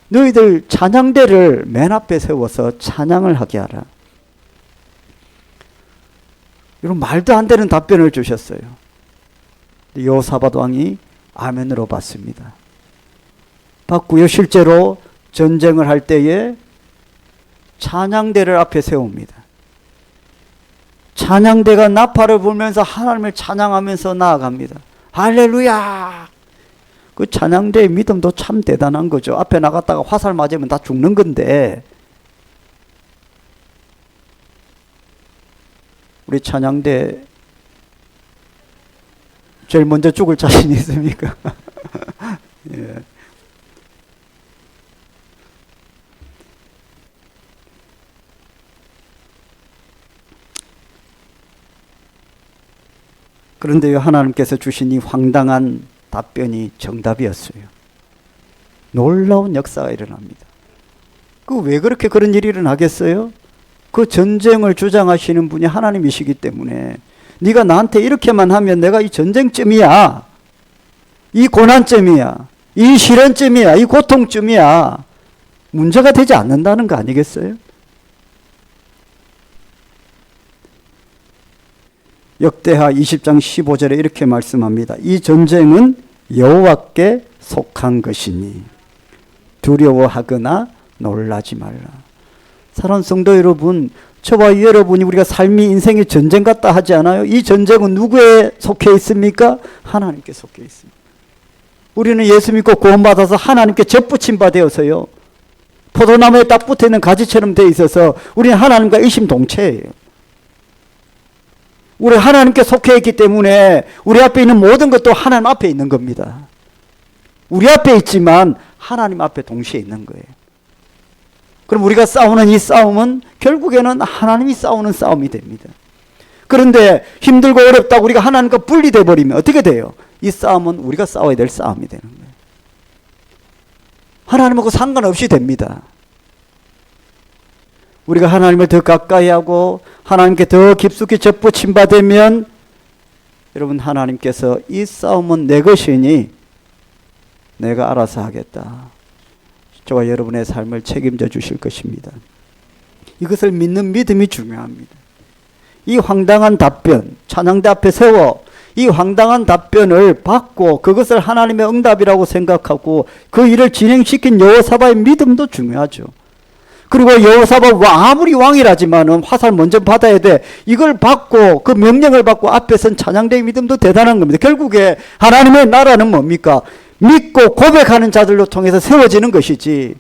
너희들 찬양대를 맨 앞에 세워서 찬양을 하게 하라. 이런 말도 안 되는 답변을 주셨어요. 여호사밧 왕이 아멘으로 받습니다. 받고요. 실제로 전쟁을 할 때에 찬양대를 앞에 세웁니다. 찬양대가 나팔을 불면서 하나님을 찬양하면서 나아갑니다. 할렐루야! 그 찬양대의 믿음도 참 대단한 거죠. 앞에 나갔다가 화살 맞으면 다 죽는 건데 우리 찬양대 제일 먼저 죽을 자신 있습니까? 예. 그런데요, 하나님께서 주신 이 황당한 답변이 정답이었어요. 놀라운 역사가 일어납니다. 그 왜 그렇게 그런 일이 일어나겠어요? 그 전쟁을 주장하시는 분이 하나님이시기 때문에 네가 나한테 이렇게만 하면 내가 이 전쟁쯤이야, 이 고난쯤이야, 이 시련쯤이야, 이 고통쯤이야 문제가 되지 않는다는 거 아니겠어요? 역대하 20장 15절에 이렇게 말씀합니다. 이 전쟁은 여호와께 속한 것이니 두려워하거나 놀라지 말라. 사랑하는 성도 여러분, 저와 여러분이 우리가 삶이 인생의 전쟁 같다 하지 않아요? 이 전쟁은 누구에 속해 있습니까? 하나님께 속해 있습니다. 우리는 예수 믿고 구원받아서 하나님께 접붙임 바 되어서요, 포도나무에 딱 붙어있는 가지처럼 되어 있어서 우리는 하나님과 일심동체예요. 우리 하나님께 속해 있기 때문에 우리 앞에 있는 모든 것도 하나님 앞에 있는 겁니다. 우리 앞에 있지만 하나님 앞에 동시에 있는 거예요. 그럼 우리가 싸우는 이 싸움은 결국에는 하나님이 싸우는 싸움이 됩니다. 그런데 힘들고 어렵다고 우리가 하나님과 분리돼 버리면 어떻게 돼요? 이 싸움은 우리가 싸워야 될 싸움이 되는 거예요. 하나님하고 상관없이 됩니다. 우리가 하나님을 더 가까이 하고 하나님께 더 깊숙이 접붙임 받으면 여러분, 하나님께서 이 싸움은 내 것이니 내가 알아서 하겠다, 저와 여러분의 삶을 책임져 주실 것입니다. 이것을 믿는 믿음이 중요합니다. 이 황당한 답변, 찬양대 앞에 세워 이 황당한 답변을 받고 그것을 하나님의 응답이라고 생각하고 그 일을 진행시킨 여호사밧의 믿음도 중요하죠. 그리고 여호사밧 아무리 왕이라지만은 화살 먼저 받아야 돼. 이걸 받고 그 명령을 받고 앞에 선 찬양대의 믿음도 대단한 겁니다. 결국에 하나님의 나라는 뭡니까? 믿고 고백하는 자들로 통해서 세워지는 것이지,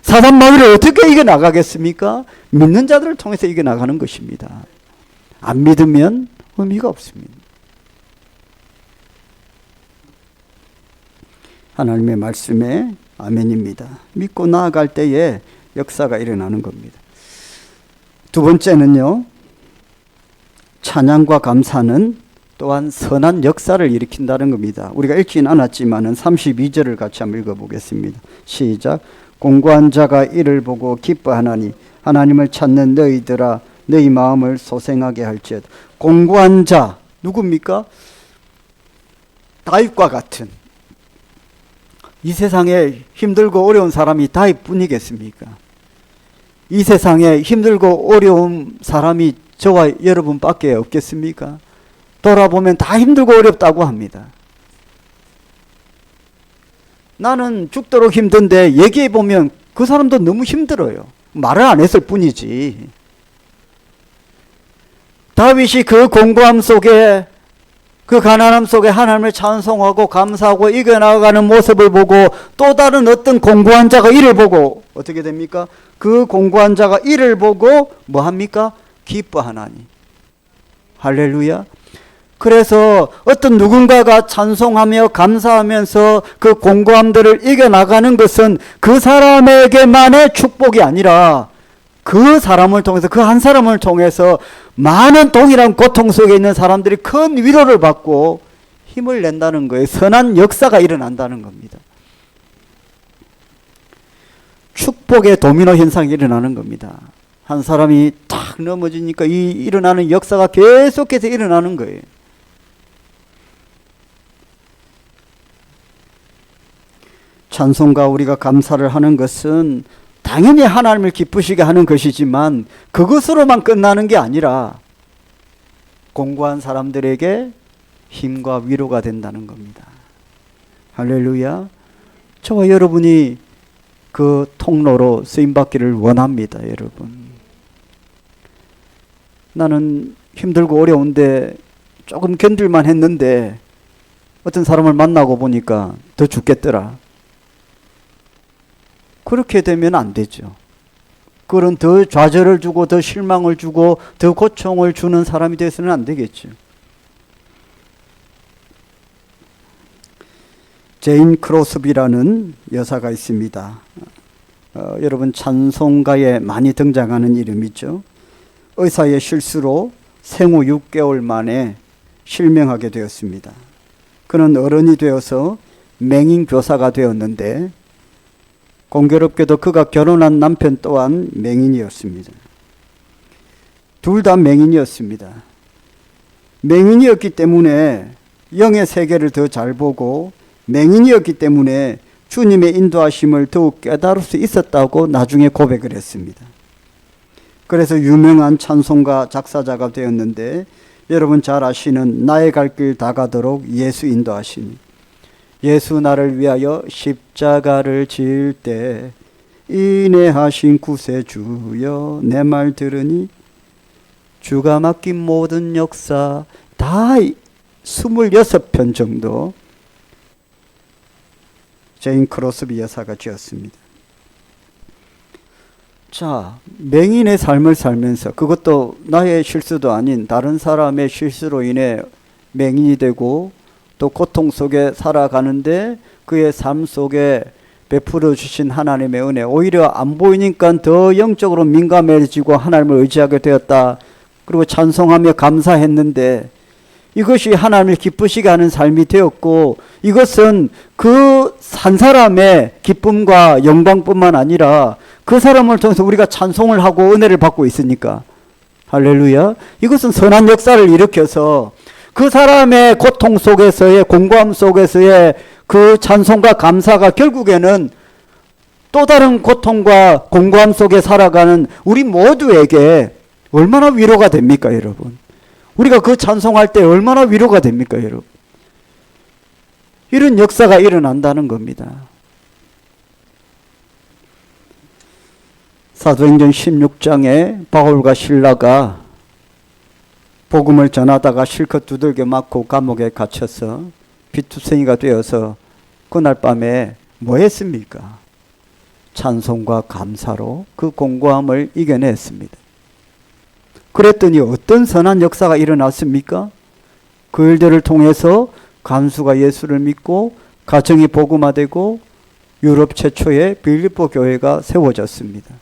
사단 마귀를 어떻게 이겨나가겠습니까? 믿는 자들을 통해서 이겨나가는 것입니다. 안 믿으면 의미가 없습니다. 하나님의 말씀에 아멘입니다. 믿고 나아갈 때에 역사가 일어나는 겁니다. 두 번째는요, 찬양과 감사는 또한 선한 역사를 일으킨다는 겁니다. 우리가 읽지는 않았지만 32절을 같이 한번 읽어보겠습니다. 시작. 공고한 자가 이를 보고 기뻐하나니 하나님을 찾는 너희들아 너희 마음을 소생하게 할지어다. 공고한 자 누굽니까? 다윗과 같은, 이 세상에 힘들고 어려운 사람이 다윗뿐이겠습니까? 이 세상에 힘들고 어려운 사람이 저와 여러분밖에 없겠습니까? 돌아보면 다 힘들고 어렵다고 합니다. 나는 죽도록 힘든데 얘기해보면 그 사람도 너무 힘들어요. 말을 안 했을 뿐이지. 다윗이 그 공고함 속에, 그 가난함 속에 하나님을 찬송하고 감사하고 이겨나가는 모습을 보고 또 다른 어떤 공고한 자가 이를 보고 어떻게 됩니까? 그 공고한 자가 이를 보고 뭐 합니까? 기뻐하나니. 할렐루야. 그래서 어떤 누군가가 찬송하며 감사하면서 그 공고함들을 이겨나가는 것은 그 사람에게만의 축복이 아니라 그 사람을 통해서, 그 한 사람을 통해서 많은 동일한 고통 속에 있는 사람들이 큰 위로를 받고 힘을 낸다는 거예요. 선한 역사가 일어난다는 겁니다. 축복의 도미노 현상이 일어나는 겁니다. 한 사람이 탁 넘어지니까 이 일어나는 역사가 계속해서 일어나는 거예요. 찬송과 우리가 감사를 하는 것은 당연히 하나님을 기쁘시게 하는 것이지만 그것으로만 끝나는 게 아니라 공고한 사람들에게 힘과 위로가 된다는 겁니다. 할렐루야. 저와 여러분이 그 통로로 쓰임받기를 원합니다. 여러분, 나는 힘들고 어려운데 조금 견딜만 했는데 어떤 사람을 만나고 보니까 더 죽겠더라. 그렇게 되면 안 되죠. 그런 더 좌절을 주고 더 실망을 주고 더 고통을 주는 사람이 되어서는 안 되겠죠. 제인 크로스비라는 여사가 있습니다. 여러분 찬송가에 많이 등장하는 이름이죠. 의사의 실수로 생후 6개월 만에 실명하게 되었습니다. 그는 어른이 되어서 맹인 교사가 되었는데 공교롭게도 그가 결혼한 남편 또한 맹인이었습니다. 둘 다 맹인이었습니다. 맹인이었기 때문에 영의 세계를 더 잘 보고 맹인이었기 때문에 주님의 인도하심을 더욱 깨달을 수 있었다고 나중에 고백을 했습니다. 그래서 유명한 찬송가 작사자가 되었는데 여러분 잘 아시는 나의 갈 길 다 가도록 예수 인도하시니 예수 나를 위하여 십자가를 질 때 인내하신 구세주여 내 말 들으니 주가 맡긴 모든 역사 다 26편 정도 제인 크로스비 여사가 지었습니다. 자, 맹인의 삶을 살면서 그것도 나의 실수도 아닌 다른 사람의 실수로 인해 맹인이 되고 또 고통 속에 살아가는데 그의 삶 속에 베풀어 주신 하나님의 은혜, 오히려 안 보이니까 더 영적으로 민감해지고 하나님을 의지하게 되었다. 그리고 찬송하며 감사했는데 이것이 하나님을 기쁘시게 하는 삶이 되었고 이것은 그 한 사람의 기쁨과 영광뿐만 아니라 그 사람을 통해서 우리가 찬송을 하고 은혜를 받고 있으니까 할렐루야. 이것은 선한 역사를 일으켜서 그 사람의 고통 속에서의 공고함 속에서의 그 찬송과 감사가 결국에는 또 다른 고통과 공고함 속에 살아가는 우리 모두에게 얼마나 위로가 됩니까, 여러분? 우리가 그 찬송할 때 얼마나 위로가 됩니까, 여러분? 이런 역사가 일어난다는 겁니다. 사도행전 16장에 바울과 실라가 복음을 전하다가 실컷 두들겨 맞고 감옥에 갇혀서 피투성이가 되어서 그날 밤에 뭐 했습니까? 찬송과 감사로 그 공고함을 이겨냈습니다. 그랬더니 어떤 선한 역사가 일어났습니까? 그 일들을 통해서 간수가 예수를 믿고 가정이 복음화되고 유럽 최초의 빌립보 교회가 세워졌습니다.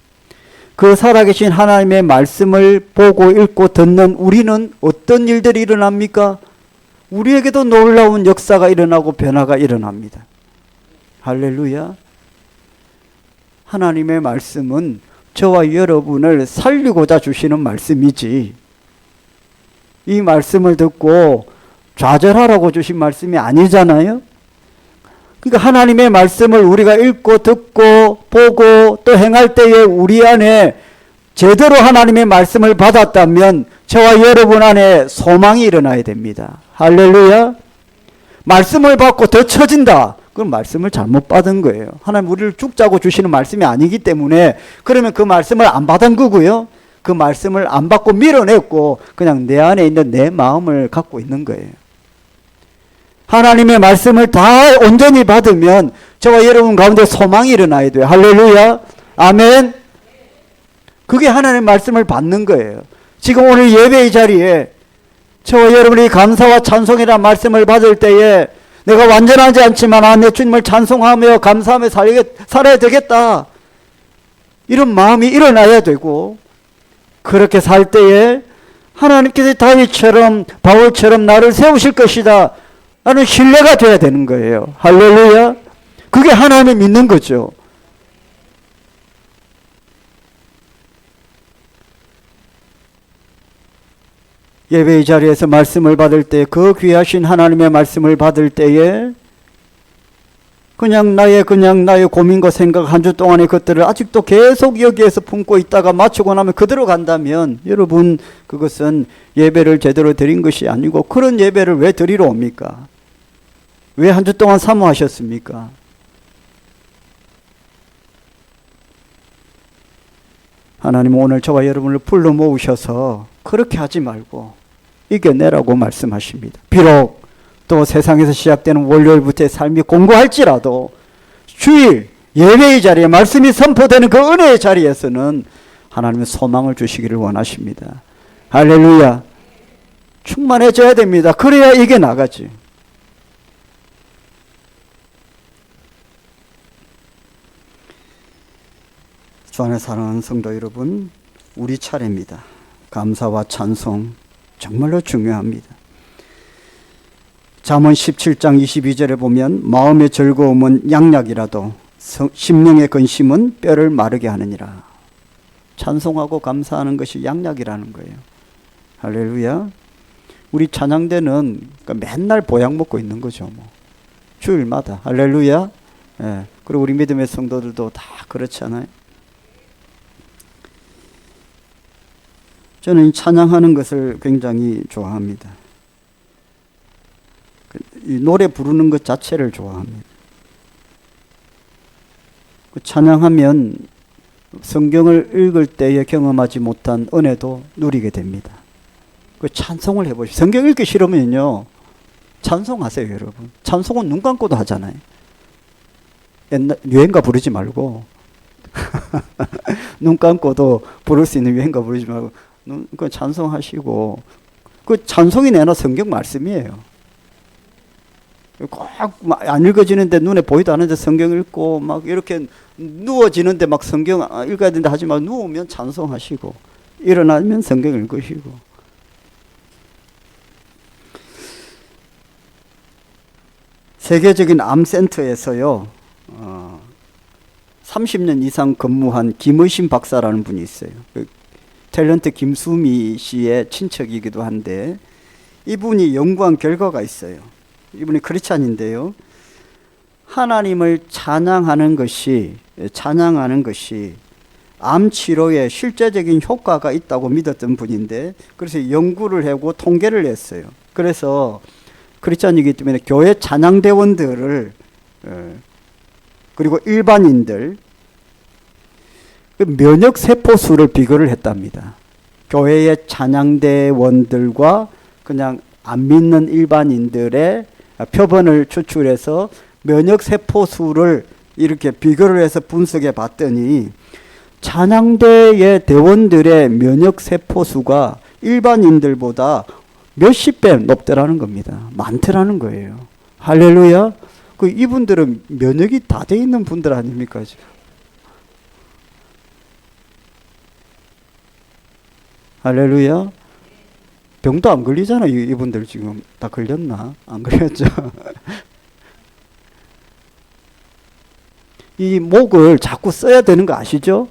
그 살아계신 하나님의 말씀을 보고 읽고 듣는 우리는 어떤 일들이 일어납니까? 우리에게도 놀라운 역사가 일어나고 변화가 일어납니다. 할렐루야. 하나님의 말씀은 저와 여러분을 살리고자 주시는 말씀이지, 이 말씀을 듣고 좌절하라고 주신 말씀이 아니잖아요. 그러니까 하나님의 말씀을 우리가 읽고 듣고 보고 또 행할 때에 우리 안에 제대로 하나님의 말씀을 받았다면 저와 여러분 안에 소망이 일어나야 됩니다. 할렐루야. 말씀을 받고 더 처진다, 그럼 말씀을 잘못 받은 거예요. 하나님 우리를 죽자고 주시는 말씀이 아니기 때문에, 그러면 그 말씀을 안 받은 거고요. 그 말씀을 안 받고 밀어냈고 그냥 내 안에 있는 내 마음을 갖고 있는 거예요. 하나님의 말씀을 다 온전히 받으면 저와 여러분 가운데 소망이 일어나야 돼요. 할렐루야. 아멘. 그게 하나님의 말씀을 받는 거예요. 지금 오늘 예배의 자리에 저와 여러분이 감사와 찬송이라는 말씀을 받을 때에 내가 완전하지 않지만 내 주님을 찬송하며 감사하며 살아야 되겠다, 이런 마음이 일어나야 되고, 그렇게 살 때에 하나님께서 다윗처럼 바울처럼 나를 세우실 것이다 라는 신뢰가 돼야 되는 거예요. 할렐루야. 그게 하나님을 믿는 거죠. 예배의 자리에서 말씀을 받을 때, 그 귀하신 하나님의 말씀을 받을 때에 그냥 나의 고민과 생각 한 주 동안의 것들을 아직도 계속 여기에서 품고 있다가 마치고 나면 그대로 간다면 여러분, 그것은 예배를 제대로 드린 것이 아니고, 그런 예배를 왜 드리러 옵니까? 왜 한 주 동안 사모하셨습니까? 하나님은 오늘 저와 여러분을 불러 모으셔서 그렇게 하지 말고 이겨내라고 말씀하십니다. 비록 또 세상에서 시작되는 월요일부터의 삶이 공고할지라도 주일 예배의 자리에 말씀이 선포되는 그 은혜의 자리에서는 하나님의 소망을 주시기를 원하십니다. 할렐루야. 충만해져야 됩니다. 그래야 이게 나가지. 주 안에 사랑하는 성도 여러분, 우리 차례입니다. 감사와 찬송 정말로 중요합니다. 잠언 17장 22절에 보면 마음의 즐거움은 양약이라도 심령의 근심은 뼈를 마르게 하느니라. 찬송하고 감사하는 것이 양약이라는 거예요. 할렐루야. 우리 찬양대는 그러니까 맨날 보약 먹고 있는 거죠. 주일마다. 할렐루야. 예. 그리고 우리 믿음의 성도들도 다 그렇잖아요. 저는 찬양하는 것을 굉장히 좋아합니다. 이 노래 부르는 것 자체를 좋아합니다. 찬양하면 성경을 읽을 때에 경험하지 못한 은혜도 누리게 됩니다. 찬송을 해보시죠. 성경 읽기 싫으면요, 찬송하세요, 여러분. 찬송은 눈 감고도 하잖아요. 옛날 유행가 부르지 말고 눈 감고도 부를 수 있는 유행가 부르지 말고 그 찬송하시고, 그 찬송이 내나 성경 말씀이에요. 꼭 안 읽어지는데 눈에 보이도 않는데 성경 읽고 막 이렇게 누워지는데 막 성경 읽어야 된다 하지 말고 누우면 찬송하시고 일어나면 성경 읽으시고. 세계적인 암센터에서요 30년 이상 근무한 김의신 박사라는 분이 있어요. 탤런트 김수미 씨의 친척이기도 한데, 이분이 연구한 결과가 있어요. 이분이 크리스찬인데요, 하나님을 찬양하는 것이 암 치료에 실제적인 효과가 있다고 믿었던 분인데, 그래서 연구를 하고 통계를 냈어요. 그래서 크리스찬이기 때문에 교회 찬양대원들을 그리고 일반인들 면역 세포 수를 비교를 했답니다. 교회의 찬양대원들과 그냥 안 믿는 일반인들의 표본을 추출해서 면역 세포 수를 이렇게 비교를 해서 분석해 봤더니 찬양대의 대원들의 면역 세포 수가 일반인들보다 몇십 배 높더라는 겁니다. 많더라는 거예요. 할렐루야. 이분들은 면역이 다 돼 있는 분들 아닙니까? 할렐루야. 병도 안 걸리잖아요. 이분들 지금 다 걸렸나? 안 걸렸죠? 이 목을 자꾸 써야 되는 거 아시죠?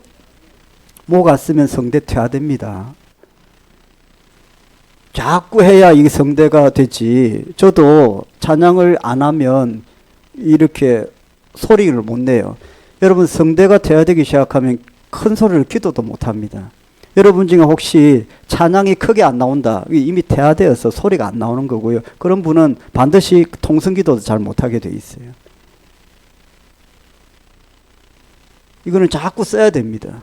목 안 쓰면 성대 퇴화됩니다. 자꾸 해야 이게 성대가 되지. 저도 찬양을 안 하면 이렇게 소리를 못 내요. 여러분, 성대가 퇴화되기 시작하면 큰 소리를 기도도 못 합니다. 여러분 중에 혹시 찬양이 크게 안 나온다, 이미 퇴화되어서 소리가 안 나오는 거고요. 그런 분은 반드시 통성기도도 잘 못하게 돼 있어요. 이거는 자꾸 써야 됩니다.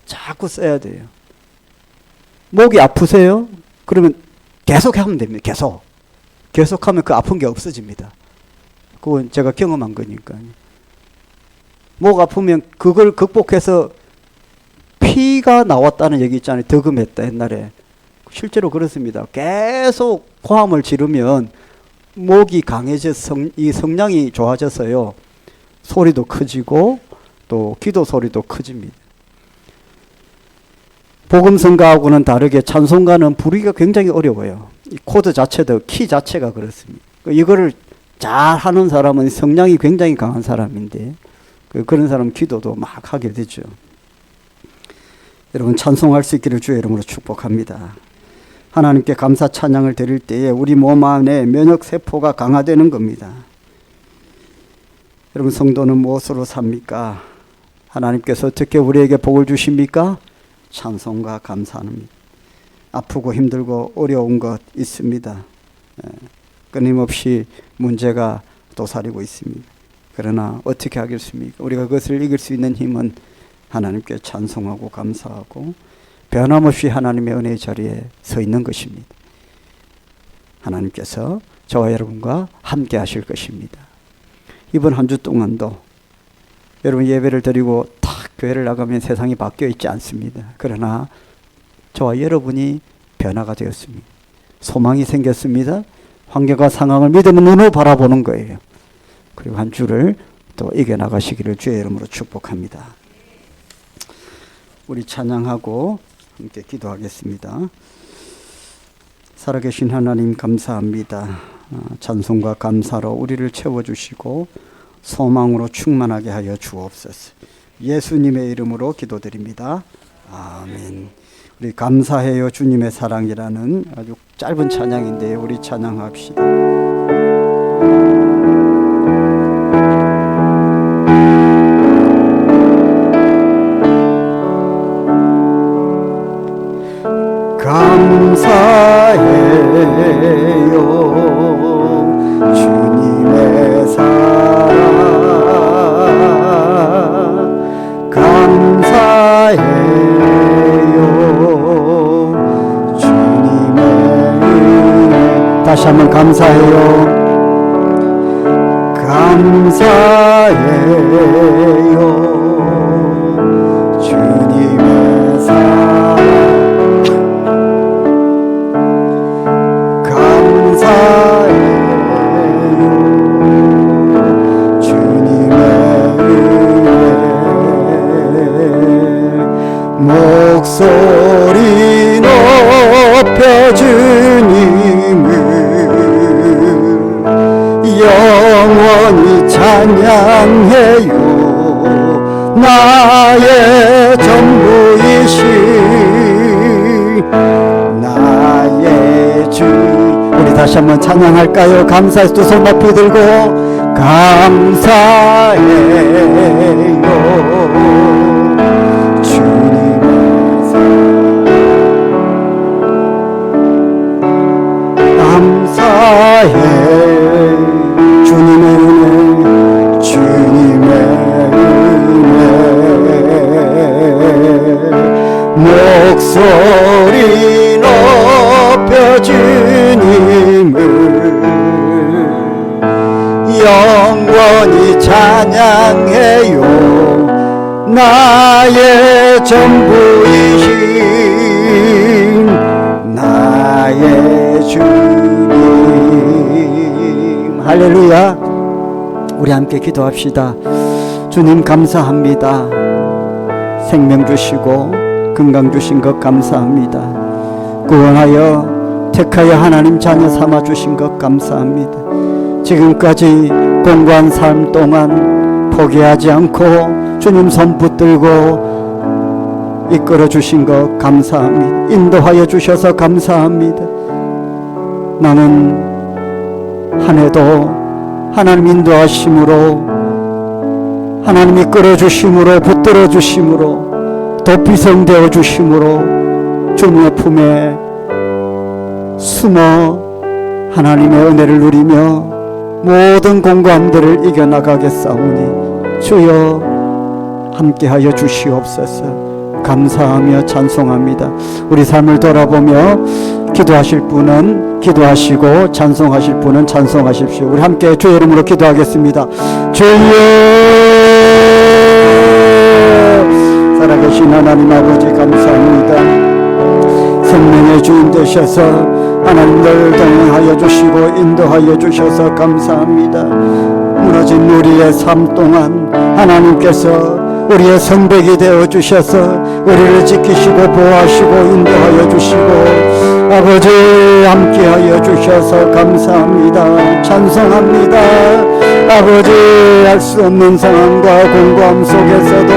자꾸 써야 돼요. 목이 아프세요? 그러면 계속 하면 됩니다. 계속 하면 그 아픈 게 없어집니다. 그건 제가 경험한 거니까요. 목 아프면 그걸 극복해서 피가 나왔다는 얘기 있잖아요. 득음했다 옛날에. 실제로 그렇습니다. 계속 고함을 지르면 목이 강해져서 이 성량이 좋아져서요, 소리도 커지고 또 기도 소리도 커집니다. 복음성가하고는 다르게 찬송가는 부르기가 굉장히 어려워요. 이 코드 자체도, 키 자체가 그렇습니다. 이거를 잘 하는 사람은 성량이 굉장히 강한 사람인데, 그런 사람은 기도도 막 하게 되죠. 여러분, 찬송할 수 있기를 주의 이름으로 축복합니다. 하나님께 감사 찬양을 드릴 때에 우리 몸 안에 면역세포가 강화되는 겁니다. 여러분, 성도는 무엇으로 삽니까? 하나님께서 어떻게 우리에게 복을 주십니까? 찬송과 감사합니다. 아프고 힘들고 어려운 것 있습니다. 끊임없이 문제가 도사리고 있습니다. 그러나 어떻게 하겠습니까? 우리가 그것을 이길 수 있는 힘은 하나님께 찬송하고 감사하고 변함없이 하나님의 은혜의 자리에 서 있는 것입니다. 하나님께서 저와 여러분과 함께 하실 것입니다. 이번 한 주 동안도 여러분 예배를 드리고 탁 교회를 나가면 세상이 바뀌어 있지 않습니다. 그러나 저와 여러분이 변화가 되었습니다. 소망이 생겼습니다. 환경과 상황을 믿음의 눈으로 바라보는 거예요. 그리고 한 주를 또 이겨나가시기를 주의 이름으로 축복합니다. 우리 찬양하고 함께 기도하겠습니다. 살아계신 하나님 감사합니다. 찬송과 감사로 우리를 채워주시고 소망으로 충만하게 하여 주옵소서. 예수님의 이름으로 기도드립니다. 아멘. 우리 감사해요 주님의 사랑이라는 아주 짧은 찬양인데 우리 찬양합시다. 감사해요 주님의 사랑, 감사해요 주님의 은혜. 다시 한번 감사해요. 감사해요 주님의 사랑, 목소리 높여 주님을 영원히 찬양해요. 나의 전부이신 나의 주. 우리 다시 한번 찬양할까요? 감사해서 두 손 높이 들고 감사해요 감사해 주님의 은혜, 주님의 은혜. 목소리 높여 주님을 영원히 찬양해요. 나의 전부이신 나의 주님. 할렐루야. 우리 함께 기도합시다. 주님 감사합니다. 생명 주시고 건강 주신 것 감사합니다. 구원하여 택하여 하나님 자녀 삼아 주신 것 감사합니다. 지금까지 공고한 삶 동안 포기하지 않고 주님 손 붙들고 이끌어 주신 것 감사합니다. 인도하여 주셔서 감사합니다. 나는 한 해도 하나님 인도하심으로, 하나님 이끌어 주심으로, 붙들어 주심으로, 도피성되어 주심으로 주님의 품에 숨어 하나님의 은혜를 누리며 모든 공고함들을 이겨나가겠사오니 주여 함께하여 주시옵소서. 감사하며 찬송합니다. 우리 삶을 돌아보며 기도하실 분은 기도하시고 찬송하실 분은 찬송하십시오. 우리 함께 주의 이름으로 기도하겠습니다. 주여, 살아계신 하나님 아버지 감사합니다. 생명의 주인 되셔서 하나님 늘 동행하여 주시고 인도하여 주셔서 감사합니다. 무너진 우리의 삶 동안 하나님께서 우리의 성백이 되어 주셔서 우리를 지키시고 보호하시고 인도하여 주시고 아버지 함께하여 주셔서 감사합니다. 찬송합니다. 아버지, 알 수 없는 상황과 공고함 속에서도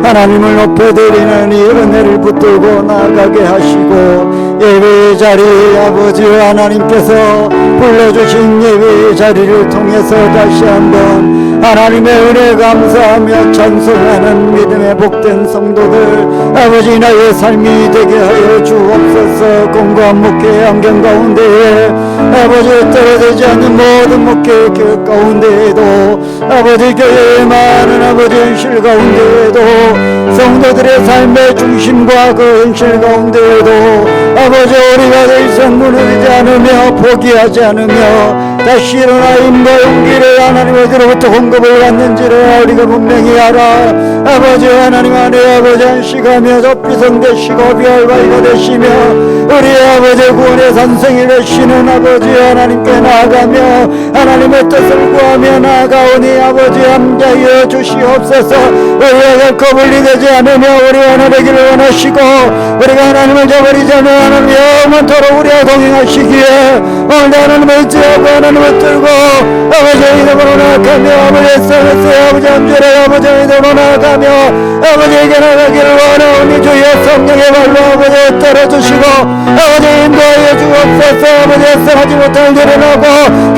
하나님을 높여드리는 이 은혜를 붙들고 나아가게 하시고 예배의 자리, 아버지 하나님께서 불러주신 예배의 자리를 통해서 다시 한번 하나님의 은혜 감사하며 찬송하는 믿음의 복된 성도들, 아버지 나의 삶이 되게 하여 주옵소서. 공고한 목회의 환경 가운데에 아버지 떨어지지 않는 모든 목회의 교회 가운데에도 아버지 교회의 많은 아버지 현실 가운데에도 성도들의 삶의 중심과 그 현실 가운데에도 아버지 우리가 더 이상 무너지지 않으며 포기하지 않으며 다시 일어나 힘과 용기를 하나님 어디로부터 공급을 받는지를 우리가 분명히 알아. 아버지 하나님 안에 아버지 안식하며 접비성 되시고 비알바이가 되시며 우리 아버지 구원의 산성이 되시는 아버지 하나님께 나아가며 하나님의 뜻을 구하며 나아가오니 아버지 함께하여 주시옵소서. 우리가 결코 분리되지 않으며 우리 하나 되기를 원하시고 우리가 하나님을 저버리지 않으며 하나님 영원토록 우리와 동행하시기에 오늘도 하나님을 의지하고 하나님을 들고 아버지 이름으로 나아가며 아버지의 성에서 아버지 함께를 아버지 이름으로 나아가며 아버지에게 나가기를 원하오니 주의 성령의 발로 아버지 떨어주시고 아버지 인도하여 주옵소서. 아버지의 성하지 못할 일을 하고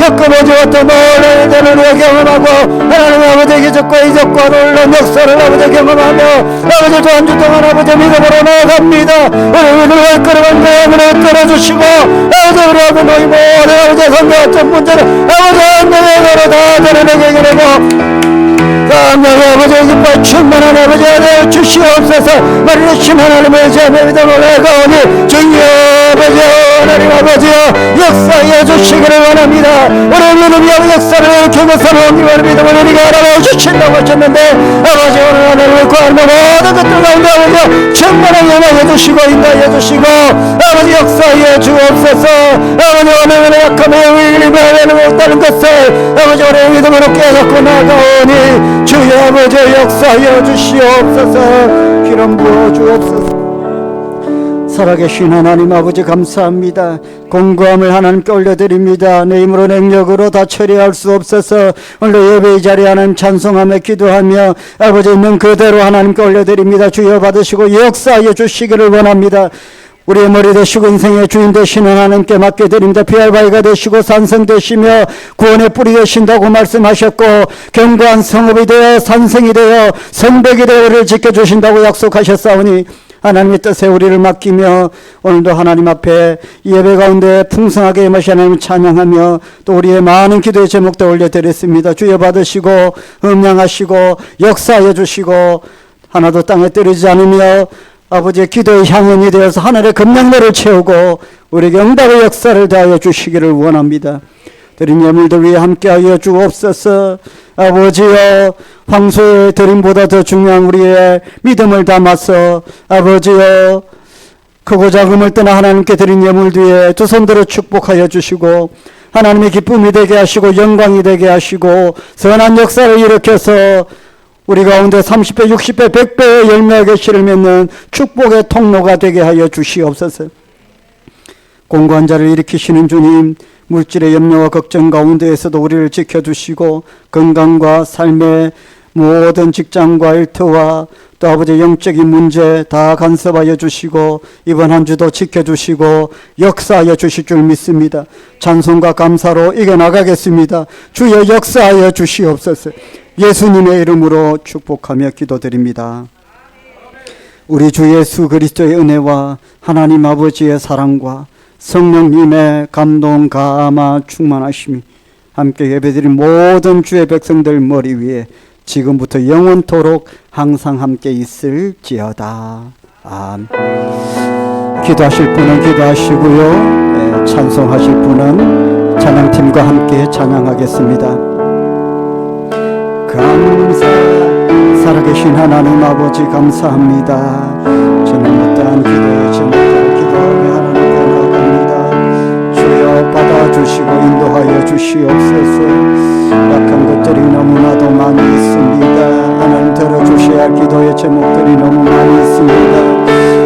겪어보지 못한 놀라운 일들을 우리가 경험하고 하나님 아버지의 기적과 이적과 놀라운 역사를 아버지 경험하며 아버지 또 한 주 동안 아버지 믿음으로 나아갑니다. 우리 믿음을 이끌어간 마음을 떨어주시고 아버지 우리 앞에 모인 모든 아버지 성경적 문제를 아버지 하나님으로 다 드러내게 하고 강력히 아버지의 기뻐 충만한 아버지 하나님 주시옵소서. 말이신 하나님의 의지하며 믿음을 나아가오니 주여 아버지 하나님 아버지여 역사해 주시기를 원합니다. 우리 믿음이 역사를 일으키고 서로 옮기는 믿음을 우리가 알아봐 주신다고 하셨는데 아버지 오늘 하나님을 구하는 모든 것들 가운데 아버지 충만하게 임하여 주시고 인도하여 주시고 아버지 역사해 주옵소서. 아버지 오늘 약함에 우리를 배회는 못다는 것을 아버지 우리의 믿음으로 깨닫고 나아가오니 주여 아버지 역사하여 주시옵소서. 기름 부어 주옵소서. 살아계신 하나님 아버지 감사합니다. 공고함을 하나님께 올려드립니다. 내 힘으로 능력으로 다 처리할 수 없어서 오늘 예배의 자리에 하나님 찬송하며 기도하며 아버지 있는 그대로 하나님께 올려드립니다. 주여 받으시고 역사하여 주시기를 원합니다. 우리의 머리 되시고 인생의 주인 되시는 하나님께 맡겨드립니다. 비알바위가 되시고 산성 되시며 구원의 뿌리 되신다고 말씀하셨고 견고한 성읍이 되어 산성이 되어 성백이 되어 우리를 지켜주신다고 약속하셨사오니 하나님의 뜻에 우리를 맡기며 오늘도 하나님 앞에 예배 가운데 풍성하게 임하시 하나님을 찬양하며 또 우리의 많은 기도의 제목도 올려드렸습니다. 주여 받으시고 음양하시고 역사하여 주시고 하나도 땅에 떨어지지 않으며 아버지의 기도의 향연이 되어서 하늘의 금량대를 채우고 우리에게 응답의 역사를 다하여 주시기를 원합니다. 드린 예물들 위해 함께하여 주옵소서. 아버지여 황소의 드림보다 더 중요한 우리의 믿음을 담아서 아버지여 크고 작음을 떠나 하나님께 드린 예물 뒤에 두 손들어 축복하여 주시고 하나님의 기쁨이 되게 하시고 영광이 되게 하시고 선한 역사를 일으켜서 우리 가운데 30배, 60배, 100배의 열매의 씨를 맺는 축복의 통로가 되게 하여 주시옵소서. 공고한 자를 일으키시는 주님, 물질의 염려와 걱정 가운데에서도 우리를 지켜주시고 건강과 삶의 모든 직장과 일터와 또 아버지 영적인 문제 다 간섭하여 주시고 이번 한 주도 지켜주시고 역사하여 주실 줄 믿습니다. 찬송과 감사로 이겨나가겠습니다. 주여 역사하여 주시옵소서. 예수님의 이름으로 축복하며 기도드립니다. 우리 주 예수 그리스도의 은혜와 하나님 아버지의 사랑과 성령님의 감동 감화 충만하심이 함께 예배드린 모든 주의 백성들 머리 위에 지금부터 영원토록 항상 함께 있을지어다. 아멘. 기도하실 분은 기도하시고요. 찬송하실 분은 찬양팀과 함께 찬양하겠습니다. 감사 살아계신 하나님 아버지 감사합니다. 저는 어떠한 기도에 제목대로 기도하며 하나님께 나아갑니다. 주여 받아주시고 인도하여 주시옵소서. 약한 것들이 너무나도 많이 있습니다. 하나님 들어주셔야 할 기도의 제목들이 너무 많이 있습니다.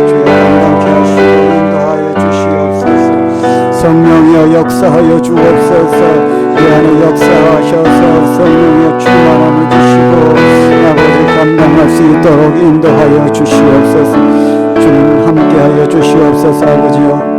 주여 감당케 하시고 인도하여 주시옵소서. 성령이여 역사하여 주옵소서. 이 안에 역사하셔서 성령의 충만함을 주시고 아버지 감당할 수 있도록 인도하여 주시옵소서. 주님 함께하여 주시옵소서. 아버지여